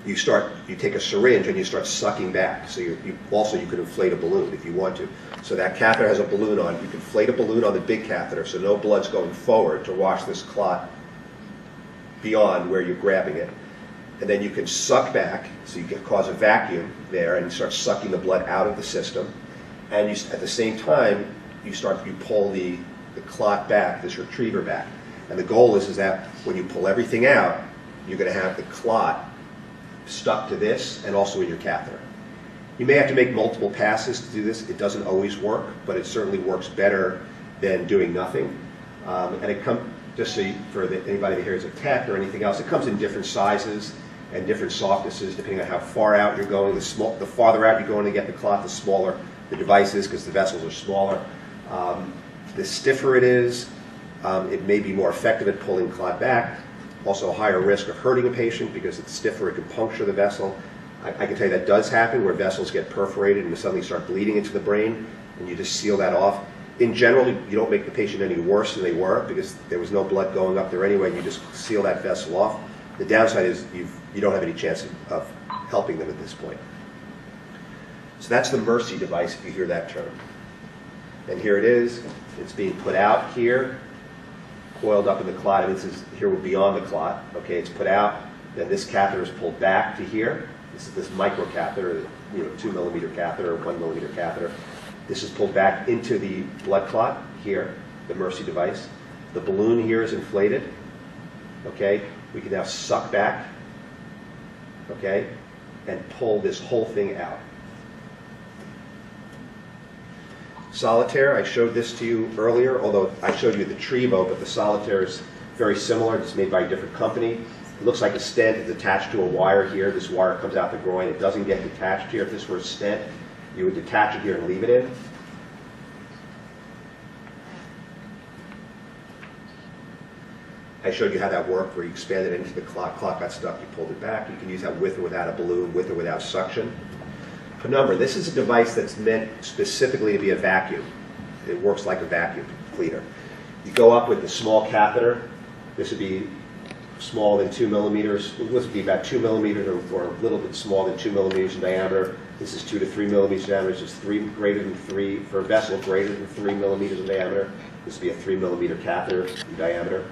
you take a syringe and you start sucking back. So you could inflate a balloon if you want to. So that catheter has a balloon on it. You can inflate a balloon on the big catheter so no blood's going forward to wash this clot beyond where you're grabbing it. And then you can suck back, so you can cause a vacuum there and start sucking the blood out of the system. And at the same time, you pull the clot back, this retriever back. And the goal is that when you pull everything out, you're going to have the clot stuck to this and also in your catheter. You may have to make multiple passes to do this. It doesn't always work, but it certainly works better than doing nothing. And it comes, just so for anybody that hears a tech or anything else, it comes in different sizes and different softnesses depending on how far out you're going. The farther out you're going to get the clot, the smaller the device is because the vessels are smaller. The stiffer it is, It may be more effective at pulling clot back. Also a higher risk of hurting a patient because it's stiffer, it can puncture the vessel. I can tell you that does happen where vessels get perforated and suddenly start bleeding into the brain, and you just seal that off. In general, you don't make the patient any worse than they were because there was no blood going up there anyway. You just seal that vessel off. The downside is you don't have any chance of helping them at this point. So that's the Mercy device, if you hear that term. And here it is. It's being put out here, coiled up in the clot. And this is here beyond the clot. Okay, it's put out. Then this catheter is pulled back to here. This is this micro catheter, 2 millimeter catheter, 1 millimeter catheter. This is pulled back into the blood clot here, the Mercy device. The balloon here is inflated. Okay, we can now suck back. Okay, and pull this whole thing out. Solitaire, I showed this to you earlier, although I showed you the Trevo, but the Solitaire is very similar. It's made by a different company. It looks like a stent. It's attached to a wire here. This wire comes out the groin. It doesn't get detached here. If this were a stent, you would detach it here and leave it in. I showed you how that worked, where you expanded it into the clot. Clot got stuck, you pulled it back. You can use that with or without a balloon, with or without suction. Penumbra, this is a device that's meant specifically to be a vacuum. It works like a vacuum cleaner. You go up with the small catheter. This would be smaller than 2 millimeters. This would be about 2 millimeters or a little bit smaller than 2 millimeters in diameter. This is 2 to 3 millimeters in diameter. This is greater than 3 for a vessel greater than 3 millimeters in diameter. This would be a 3 millimeter catheter in diameter.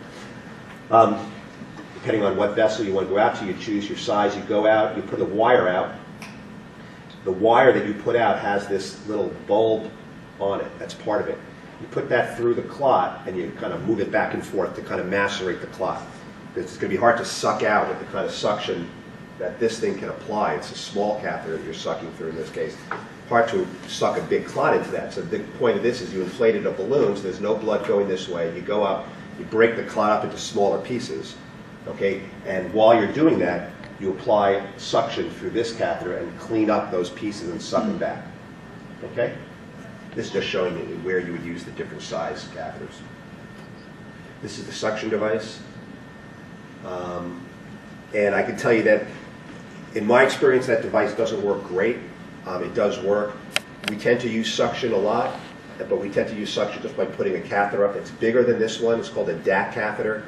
Depending on what vessel you want to go out to, you choose your size. You go out, you put the wire out. The wire that you put out has this little bulb on it. That's part of it. You put that through the clot and you kind of move it back and forth to kind of macerate the clot. Because it's going to be hard to suck out with the kind of suction that this thing can apply. It's a small catheter that you're sucking through in this case. Hard to suck a big clot into that. So the point of this is you inflated a balloon, so there's no blood going this way. You go up, you break the clot up into smaller pieces. Okay? And while you're doing that, you apply suction through this catheter and clean up those pieces and suck them back. Okay? This is just showing you where you would use the different size catheters. This is the suction device. And I can tell you that in my experience, that device doesn't work great. It does work. We tend to use suction a lot, but we tend to use suction just by putting a catheter up. It's bigger than this one. It's called a DAC catheter.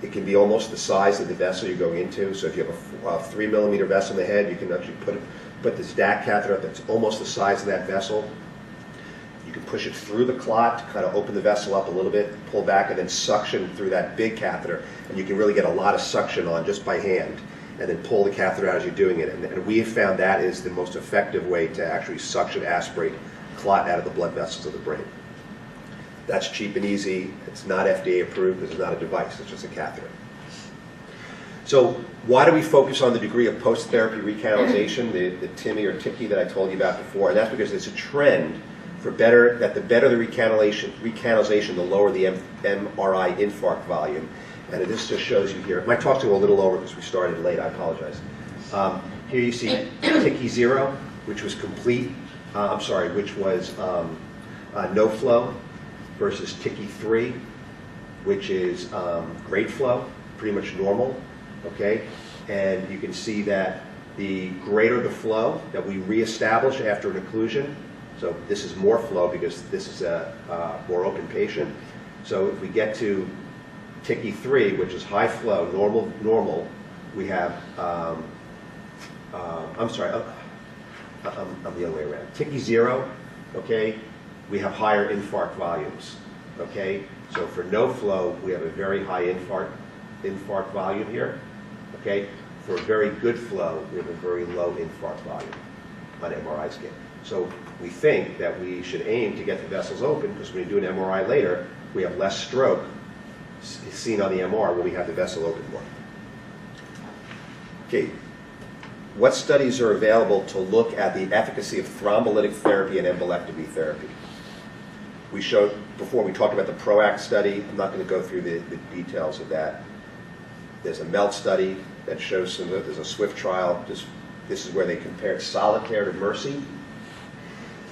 It can be almost the size of the vessel you're going into. So if you have a 3 millimeter vessel in the head, you can actually put this DAC catheter up that's almost the size of that vessel. You can push it through the clot to kind of open the vessel up a little bit, pull back, and then suction through that big catheter. And you can really get a lot of suction on just by hand, and then pull the catheter out as you're doing it. And we have found that is the most effective way to actually suction, aspirate clot out of the blood vessels of the brain. That's cheap and easy. It's not FDA approved because it's not a device. It's just a catheter. So why do we focus on the degree of post-therapy recanalization, the TIMI or TICI that I told you about before? And that's because there's a trend for the better the recanalization, the lower the MRI infarct volume. And this just shows you here. My talk's a little over because we started late. I apologize. Here you see TICI 0, which was complete. Which was no flow, versus TICI 3, which is great flow, pretty much normal. Okay, and you can see that the greater the flow that we reestablish after an occlusion. So this is more flow because this is a more open patient. So if we get to TICI 3, which is high flow, normal, we have, I'm the other way around. TICI 0, okay, we have higher infarct volumes, okay? So for no flow, we have a very high infarct volume here, okay? For very good flow, we have a very low infarct volume on MRI scan. So we think that we should aim to get the vessels open because when you do an MRI later, we have less stroke seen on the MR when we have the vessel open more. Okay, what studies are available to look at the efficacy of thrombolytic therapy and embolectomy therapy? We showed before, we talked about the PROACT study. I'm not going to go through the details of that. There's a MELT study that shows there's a SWIFT trial. This is where they compared Solitaire to Mercy.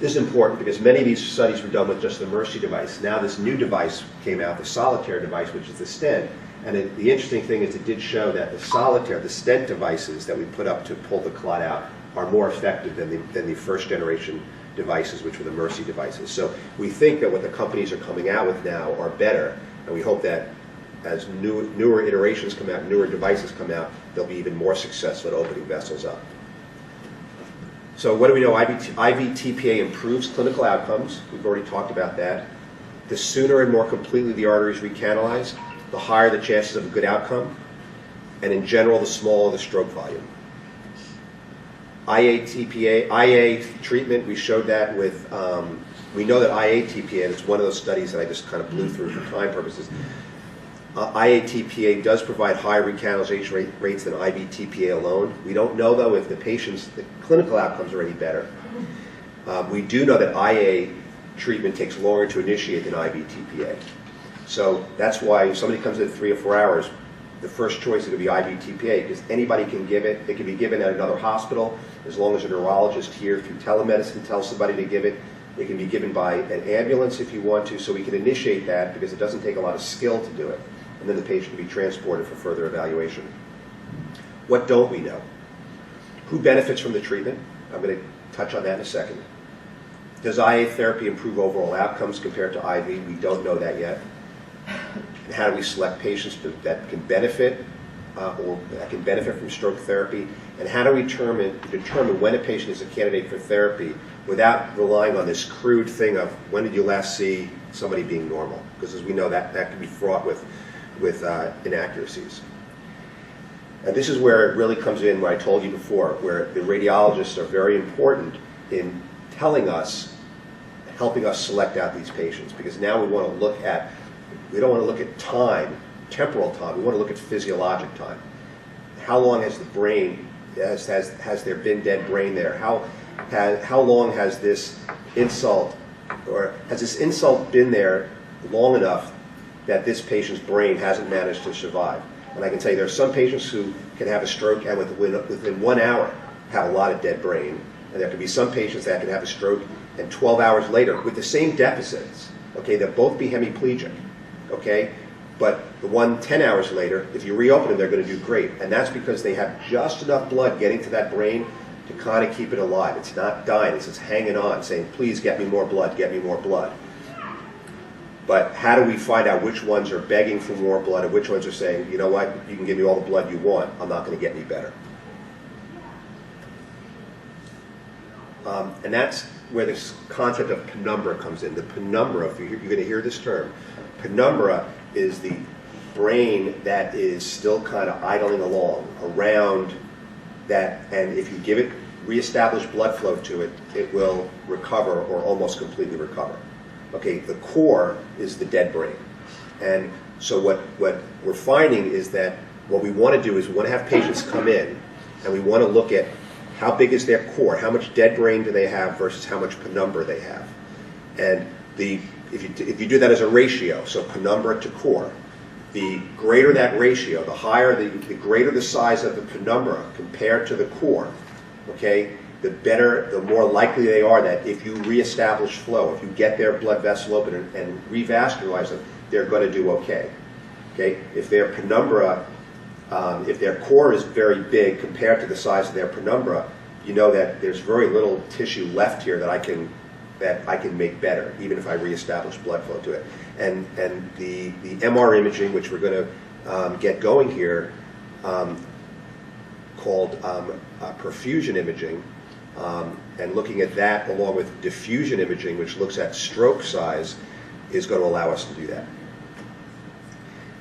This is important because many of these studies were done with just the Mercy device. Now this new device came out, the Solitaire device, which is the stent. And the interesting thing is it did show that the Solitaire, the stent devices that we put up to pull the clot out, are more effective than the first generation devices, which were the Mercy devices. So we think that what the companies are coming out with now are better, and we hope that as newer iterations come out, newer devices come out, they'll be even more successful at opening vessels up. So what do we know? IV TPA improves clinical outcomes. We've already talked about that. The sooner and more completely the artery is recanalized, the higher the chances of a good outcome, and in general, the smaller the stroke volume. IA treatment, we showed that with, we know that IA TPA, and it's one of those studies that I just kind of blew through for time purposes. IA TPA does provide higher recanalization rates than IV TPA alone. We don't know, though, if the clinical outcomes are any better. We do know that IA treatment takes longer to initiate than IV TPA. So that's why if somebody comes in 3 or 4 hours, the first choice is going to be IV TPA, because anybody can give it. It can be given at another hospital, as long as a neurologist here through telemedicine tells somebody to give it. It can be given by an ambulance if you want to, so we can initiate that because it doesn't take a lot of skill to do it. And then the patient can be transported for further evaluation. What don't we know? Who benefits from the treatment? I'm going to touch on that in a second. Does IA therapy improve overall outcomes compared to IV? We don't know that yet. And how do we select patients that can benefit or that can benefit from stroke therapy? And how do we determine when a patient is a candidate for therapy without relying on this crude thing of when did you last see somebody being normal? Because as we know, that can be fraught with inaccuracies. And this is where it really comes in, what I told you before, where the radiologists are very important in telling us, helping us select out these patients, because now we don't want to look at time, temporal time, we want to look at physiologic time. How long has the brain, has there been dead brain there? How long has this insult, or has this insult been there long enough that this patient's brain hasn't managed to survive? And I can tell you there are some patients who can have a stroke and within 1 hour have a lot of dead brain. And there can be some patients that can have a stroke and 12 hours later with the same deficits. Okay, they'll both be hemiplegic. Okay, but the one 10 hours later, if you reopen them, they're going to do great. And that's because they have just enough blood getting to that brain to kind of keep it alive. It's not dying, it's just hanging on, saying, please get me more blood, get me more blood. But how do we find out which ones are begging for more blood and which ones are saying, you know what, you can give me all the blood you want, I'm not going to get any better? And that's where this concept of penumbra comes in. The penumbra, you're going to hear this term, penumbra is the brain that is still kind of idling along around that, and if you give it reestablished blood flow to it, it will recover or almost completely recover. Okay, the core is the dead brain. And so what we're finding is that what we want to do is we want to have patients come in and we want to look at how big is their core, how much dead brain do they have versus how much penumbra they have. And if you do that as a ratio, so penumbra to core, the greater that ratio, the greater the size of the penumbra compared to the core, okay, the better, the more likely they are that if you reestablish flow, if you get their blood vessel open and revascularize them, they're going to do okay. Okay, if their penumbra, if their core is very big compared to the size of their penumbra, you know that there's very little tissue left here that I can make better, even if I reestablish blood flow to it. And the MR imaging, which we're going to get going here, called perfusion imaging, and looking at that along with diffusion imaging, which looks at stroke size, is going to allow us to do that.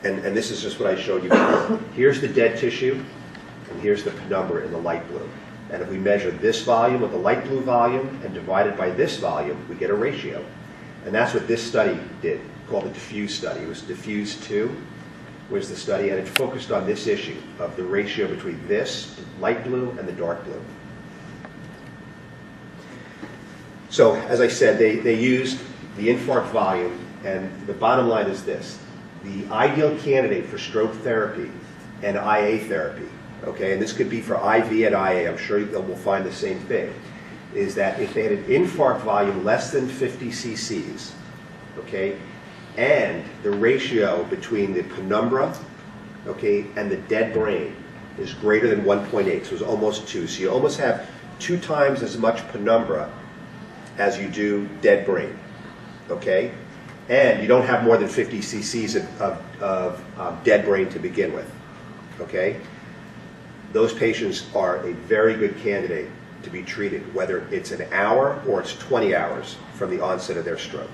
And this is just what I showed you before. Here's the dead tissue, and here's the penumbra in the light blue. And if we measure this volume with the light blue volume and divide it by this volume, we get a ratio. And that's what this study did, called the diffuse study. It was diffuse 2 was the study, and it focused on this issue of the ratio between this light blue and the dark blue. So, as I said, they used the infarct volume, and the bottom line is this. The ideal candidate for stroke therapy and IA therapy, okay, and this could be for IV and IA, I'm sure we'll find the same thing, is that if they had an infarct volume less than 50 cc's, okay, and the ratio between the penumbra, okay, and the dead brain is greater than 1.8, so it's almost 2. So you almost have 2 times as much penumbra as you do dead brain, okay? And you don't have more than 50 cc's of dead brain to begin with, okay? Those patients are a very good candidate to be treated, whether it's an hour or it's 20 hours from the onset of their stroke.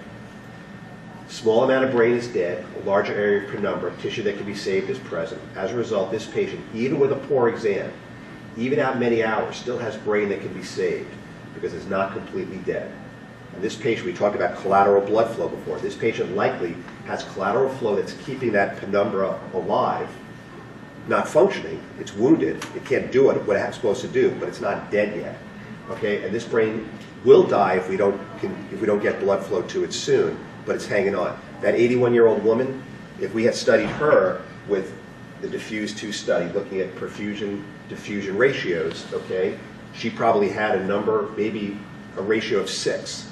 Small amount of brain is dead, a larger area of penumbra, tissue that can be saved is present. As a result, this patient, even with a poor exam, even out many hours, still has brain that can be saved because it's not completely dead. And this patient, we talked about collateral blood flow before. This patient likely has collateral flow that's keeping that penumbra alive, not functioning. It's wounded. It can't do what it's supposed to do, but it's not dead yet. Okay, and this brain will die if we don't get blood flow to it soon, but it's hanging on. That 81-year-old woman, if we had studied her with the Diffuse 2 study looking at perfusion-diffusion ratios, okay, she probably had a number, maybe a ratio of 6.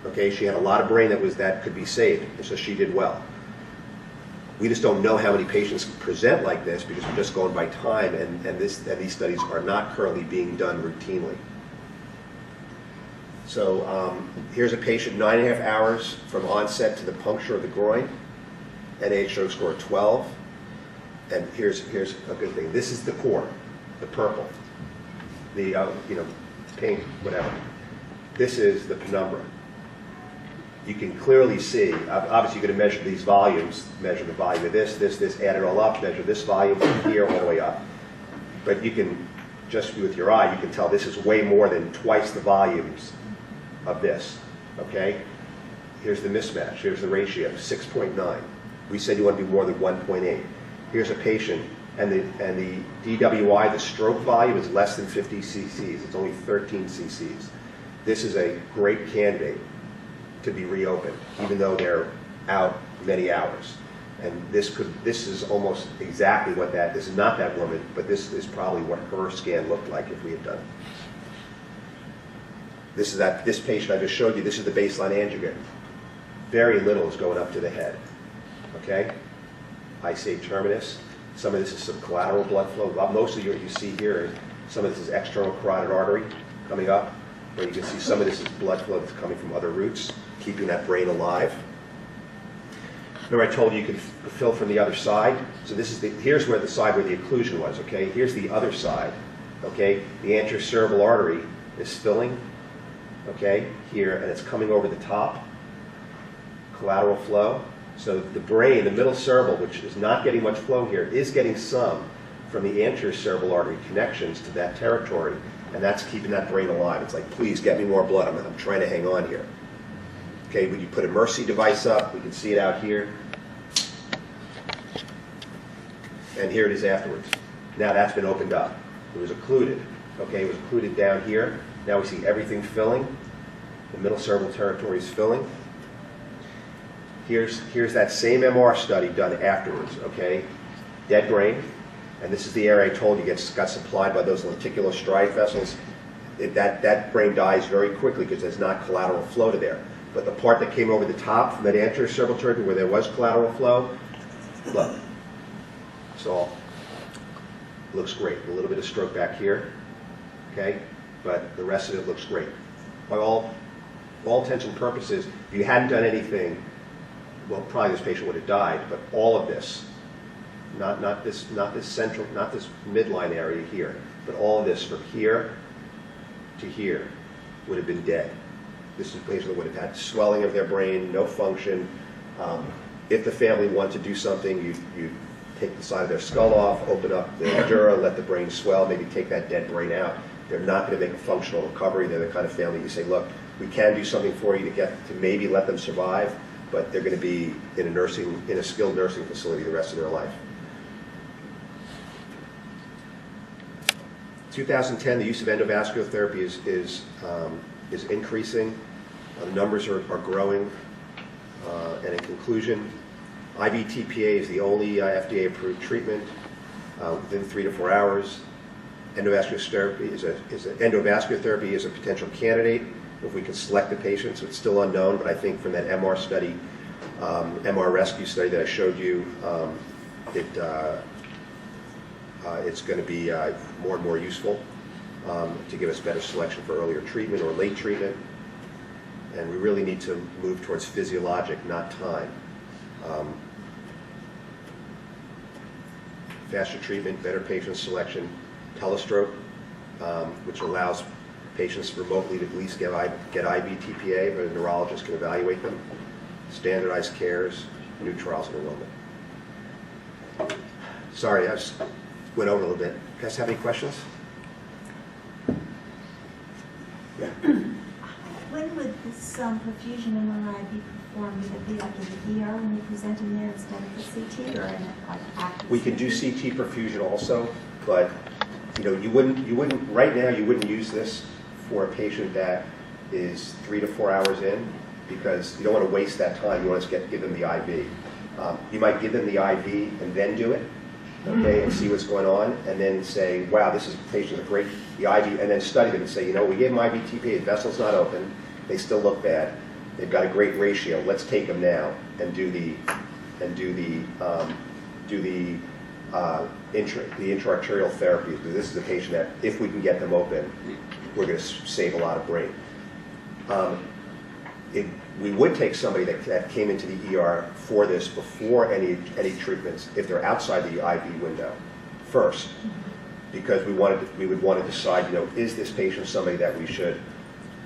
Okay, she had a lot of brain that could be saved, and so she did well. We just don't know how many patients present like this because we're just going by time, and these studies are not currently being done routinely. So here's a patient 9.5 hours from onset to the puncture of the groin, NIH stroke score 12, and here's a good thing. This is the core, the purple, the pink, whatever. This is the penumbra. You can clearly see, obviously you're going to measure these volumes, measure the volume of this, add it all up, measure this volume from here all the way up. But you can, just with your eye, you can tell this is way more than twice the volumes of this, okay? Here's the mismatch, here's the ratio, 6.9. We said you want to be more than 1.8. Here's a patient, and the DWI, the stroke volume, is less than 50 cc's. It's only 13 cc's. This is a great candidate to be reopened, even though they're out many hours. And this is almost exactly what this is not that woman, but this is probably what her scan looked like if we had done it. This patient I just showed you, this is the baseline angiogram. Very little is going up to the head, okay? I-shaped terminus. Some of this is some collateral blood flow. Most of what you see here, some of this is external carotid artery coming up, where you can see some of this is blood flow that's coming from other routes, keeping that brain alive. Remember I told you you could fill from the other side? So here's where the side where the occlusion was, okay? Here's the other side, okay? The anterior cerebral artery is filling, okay, here, and it's coming over the top, collateral flow. So the brain, the middle cerebral, which is not getting much flow here, is getting some from the anterior cerebral artery connections to that territory, and that's keeping that brain alive. It's like, please get me more blood. I'm trying to hang on here. Okay, when you put a Mercy device up, we can see it out here. And here it is afterwards. Now that's been opened up. It was occluded. Okay, it was occluded down here. Now we see everything filling. The middle cerebral territory is filling. Here's that same MR study done afterwards, okay? Dead brain. And this is the area I told you got supplied by those lenticular striate vessels. That brain dies very quickly because there's not collateral flow to there. But the part that came over the top from that anterior cerebral territory where there was collateral flow, look, it's all, looks great. A little bit of stroke back here, okay? But the rest of it looks great. By all intents and purposes, if you hadn't done anything, well, probably this patient would have died, but all of this, not this central, not this midline area here, but all of this from here to here would have been dead. This is a patient that would have had swelling of their brain, no function. If the family wanted to do something, you take the side of their skull off, open up the dura, let the brain swell, maybe take that dead brain out. They're not going to make a functional recovery. They're the kind of family you say, look, we can do something for you to maybe let them survive, but they're going to be in a skilled nursing facility the rest of their life. 2010, the use of endovascular therapy is increasing. The numbers are growing. And in conclusion, IVTPA is the only FDA-approved treatment within 3 to 4 hours. endovascular therapy is a potential candidate if we can select the patients. It's still unknown, but I think from that MR study, MR rescue study that I showed you, it's going to be more and more useful to give us better selection for earlier treatment or late treatment. And we really need to move towards physiologic, not time. Faster treatment, better patient selection, telestroke, which allows patients remotely to at least get IV TPA, but a neurologist can evaluate them. Standardized cares, new trials and enrollment. Sorry, I just went over a little bit. You guys have any questions? Yeah. When would this perfusion MRI be performed? Would it be after the ER when you present in there instead of the CT, or after? We could do CT perfusion also, but you wouldn't right now. You wouldn't use this for a patient that is 3 to 4 hours in, because you don't want to waste that time. You want to give them the IV. You might give them the IV and then do it, okay, and see what's going on, and then say, wow, this is patient great, the IV, and then study them and say, we gave them IV TPA, the vessel's not open, they still look bad, they've got a great ratio, let's take them now and do the intraarterial therapy, because this is a patient that, if we can get them open, we're going to save a lot of brain. We would take somebody that came into the ER for this before any treatments, if they're outside the IV window, first, because we would want to decide, is this patient somebody that we should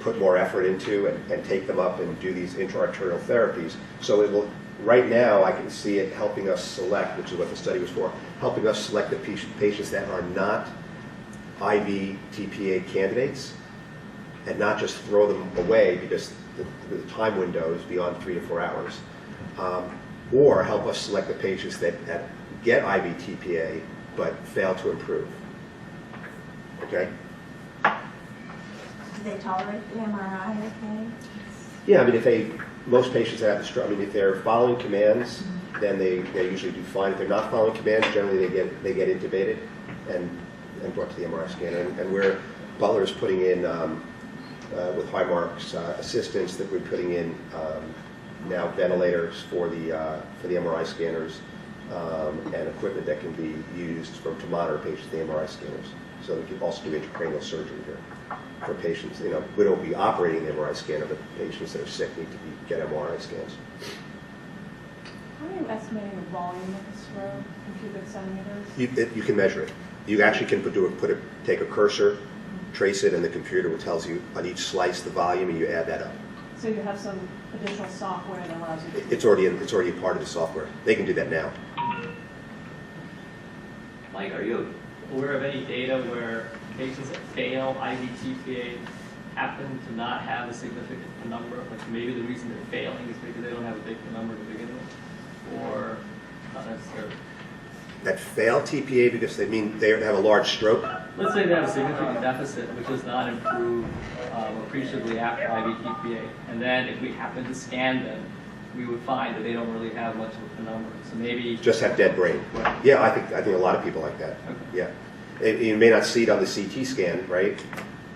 put more effort into and take them up and do these intraarterial therapies. So it will. Right now, I can see it helping us select, which is what the study was for, helping us select the patients that are not IV TPA candidates, and not just throw them away because the time window is beyond 3 to 4 hours, or help us select the patients that get IV TPA but fail to improve. Okay? Do they tolerate the MRI okay? Yeah, most patients that have the stroke, if they're following commands, then they usually do fine. If they're not following commands, generally they get intubated and brought to the MRI scanner. And where Butler is putting in, with Highmark's assistance, that we're putting in now ventilators for the MRI scanners and equipment that can be used to monitor patients in the MRI scanners. So we can also do intracranial surgery here for patients. We don't be operating the MRI scanner, but patients that are sick need to get MRI scans. How are you estimating the volume of the stroke in cubic centimeters? You can measure it. You actually can take a cursor, trace it, and the computer tells you on each slice the volume, and you add that up. So you have some additional software that allows you to... It's already a part of the software. They can do that now. Mike, are you aware of any data where patients that fail IV TPA happen to not have a significant penumbra? Like maybe the reason they're failing is because they don't have a big penumbra to begin with, or not necessarily? That fail TPA because they have a large stroke? Let's say they have a significant deficit which does not improve appreciably after IV TPA. And then if we happen to scan them, we would find that they don't really have much of a penumbra. So maybe... Just have dead brain. Right. Yeah, I think a lot of people like that. Okay. Yeah. You may not see it on the CT scan, right?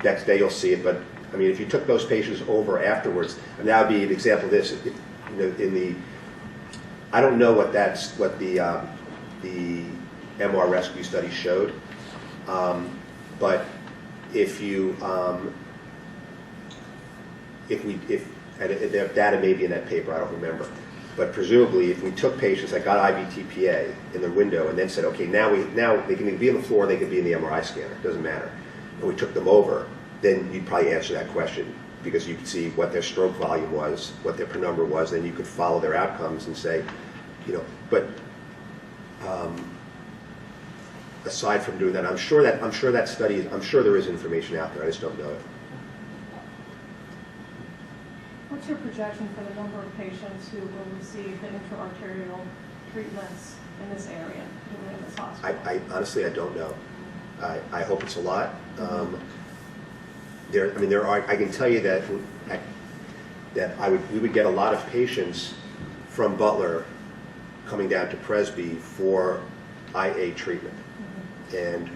Next day you'll see it, but if you took those patients over afterwards, and that would be an example of this. I don't know what the MR rescue study showed, but if their data may be in that paper, I don't remember. But presumably, if we took patients that got IV TPA in the window and then said, okay, now they can either be on the floor or they can be in the MRI scanner, it doesn't matter, and we took them over, then you'd probably answer that question because you could see what their stroke volume was, what their penumbra was, and you could follow their outcomes and say, but aside from doing that, I'm sure there is information out there. I just don't know it. What's your projection for the number of patients who will receive the intraarterial treatments in this area, in this hospital? I honestly don't know. I hope it's a lot. I can tell you that we would get a lot of patients from Butler coming down to Presby for IA treatment. And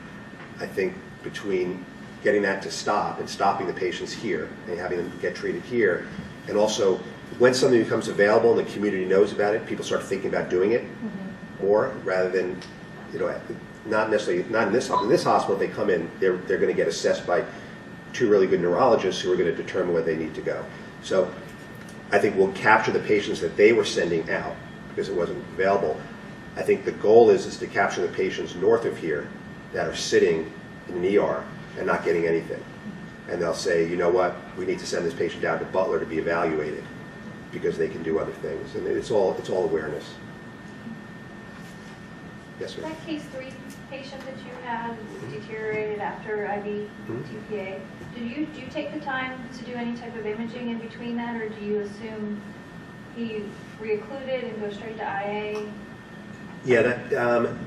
I think between getting that to stop and stopping the patients here and having them get treated here. And also, when something becomes available and the community knows about it, people start thinking about doing it more rather than, not necessarily, not in this hospital, if they come in, they're going to get assessed by 2 really good neurologists who are going to determine where they need to go. So I think we'll capture the patients that they were sending out because it wasn't available. I think the goal is to capture the patients north of here that are sitting in an ER and not getting anything. And they'll say, you know what, we need to send this patient down to Butler to be evaluated because they can do other things. And it's all awareness. Yes, sir. That case 3 patient that you had deteriorated after IV TPA, do you take the time to do any type of imaging in between that, or do you assume he re-occluded and go straight to IA? Yeah,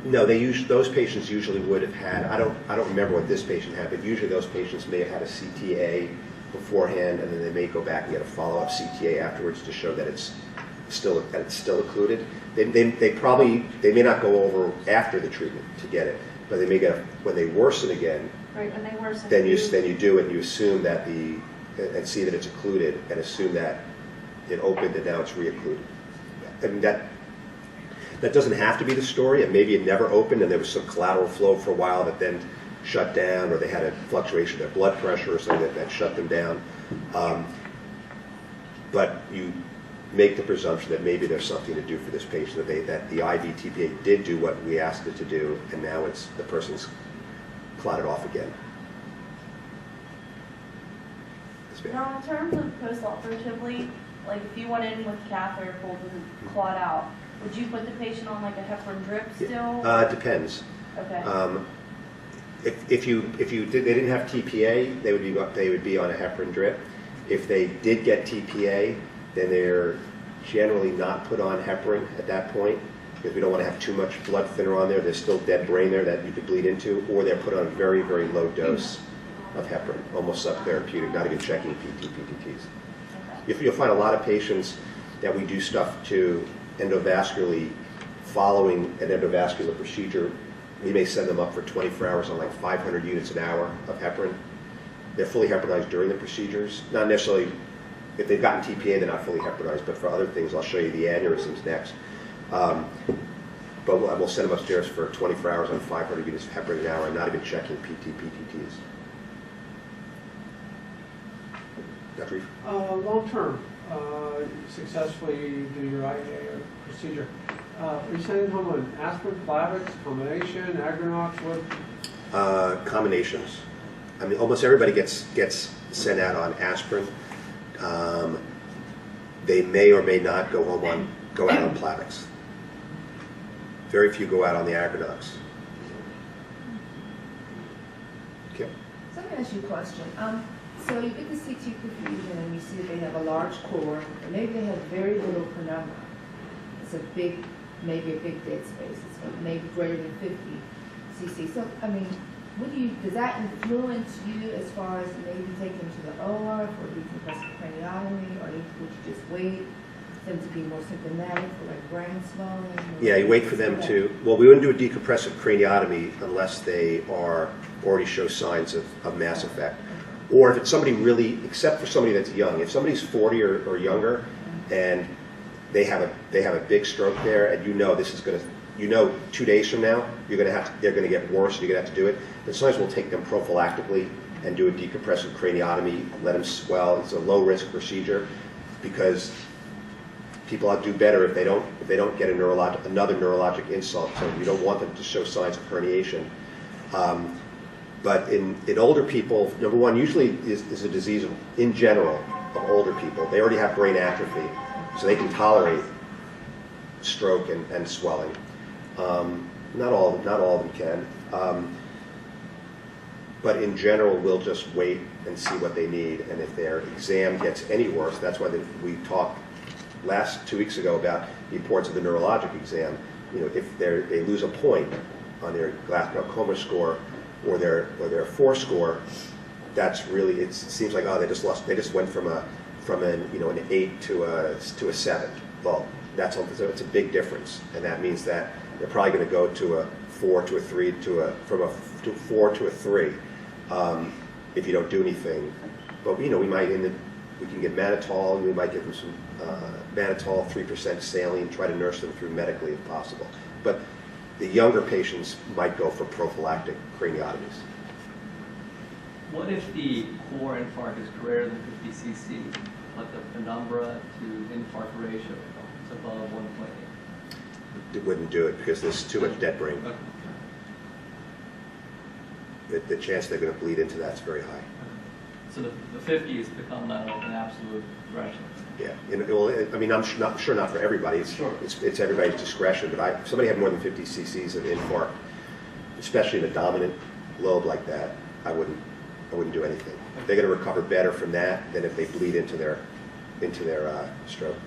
no, those patients usually would have had, I don't remember what this patient had, but usually those patients may have had a CTA beforehand, and then they may go back and get a follow-up CTA afterwards to show that it's still occluded. They may not go over after the treatment to get it, but they may get when they worsen again. Right, when they worsen. Then you do it, and you assume that and see that it's occluded, and assume that it opened and now it's re-occluded. And that doesn't have to be the story, and maybe it never opened and there was some collateral flow for a while that then shut down, or they had a fluctuation of their blood pressure or something that shut them down. But you make the presumption that maybe there's something to do for this patient, that the IV TPA did do what we asked it to do, and now the person's clotted off again. Now, in terms of post-operatively, like if you went in with catheter, pulled the clot out, would you put the patient on like a heparin drip still? It depends. Okay. If they didn't have TPA, they would be on a heparin drip. If they did get TPA, then they're generally not put on heparin at that point because we don't want to have too much blood thinner on there. There's still dead brain there that you could bleed into, or they're put on a very, very low dose of heparin, almost subtherapeutic, not even checking PTs. You'll find a lot of patients that we do stuff to endovascularly following an endovascular procedure. We may send them up for 24 hours on like 500 units an hour of heparin. They're fully heparinized during the procedures. Not necessarily, if they've gotten TPA, they're not fully heparinized, but for other things, I'll show you the aneurysms next. But we'll send them upstairs for 24 hours on 500 units of heparin an hour and not even checking PTs. Dr. Reef? Long term, successfully do your IA procedure. Are you sending home an aspirin, Plavix, combination, Agrinox, what? Combinations. I mean, almost everybody gets sent out on aspirin. They may or may not go out on Plavix. Very few go out on the Agrinox. Okay. So let me ask you a question. So you get the CT perfusion and you see that they have a large core, and maybe they have very little penumbra. It's maybe a big dead space. It's maybe greater than 50 cc. So, I mean, does that influence you as far as maybe taking them to the OR for decompressive craniotomy, or would you just wait for them to be more symptomatic for like brain swelling? Yeah, you wait for them to, well, we wouldn't do a decompressive craniotomy unless they already show signs of mass effect. Or if it's somebody really, except for somebody that's young, if somebody's 40 or younger and they have a big stroke there, and this is going to, 2 days from now they're going to get worse, and you're going to have to do it. Then sometimes we'll take them prophylactically and do a decompressive craniotomy, let them swell. It's a low risk procedure because people do better if they don't get another neurologic insult. So you don't want them to show signs of herniation. But in older people, number one, usually is a disease in general of older people. They already have brain atrophy, so they can tolerate stroke and swelling. Not all of them can. But in general, we'll just wait and see what they need. And if their exam gets any worse, that's why we talked 2 weeks ago about the importance of the neurologic exam. If they lose a point on their Glasgow Coma score or their 4 score, that's really, it seems like, they just went from an 8 to a 7. Well, it's a big difference, and that means that they're probably going to go to a 4 to a 3 from a 4 to a 3. if you don't do anything. But we might we can get mannitol, and we might give them some mannitol, 3% saline, try to nurse them through medically if possible. But the younger patients might go for prophylactic craniotomies. What if the core infarct is greater than 50 cc, but the penumbra to infarct ratio is above 1.8? It wouldn't do it because there's too much dead brain. The chance they're going to bleed into that's very high. So the 50 has become an absolute threshold. Yeah, I mean, I'm not sure not for everybody. It's everybody's discretion. But if somebody had more than 50 cc's of infarct, especially in a dominant lobe like that, I wouldn't do anything. They're going to recover better from that than if they bleed into their stroke.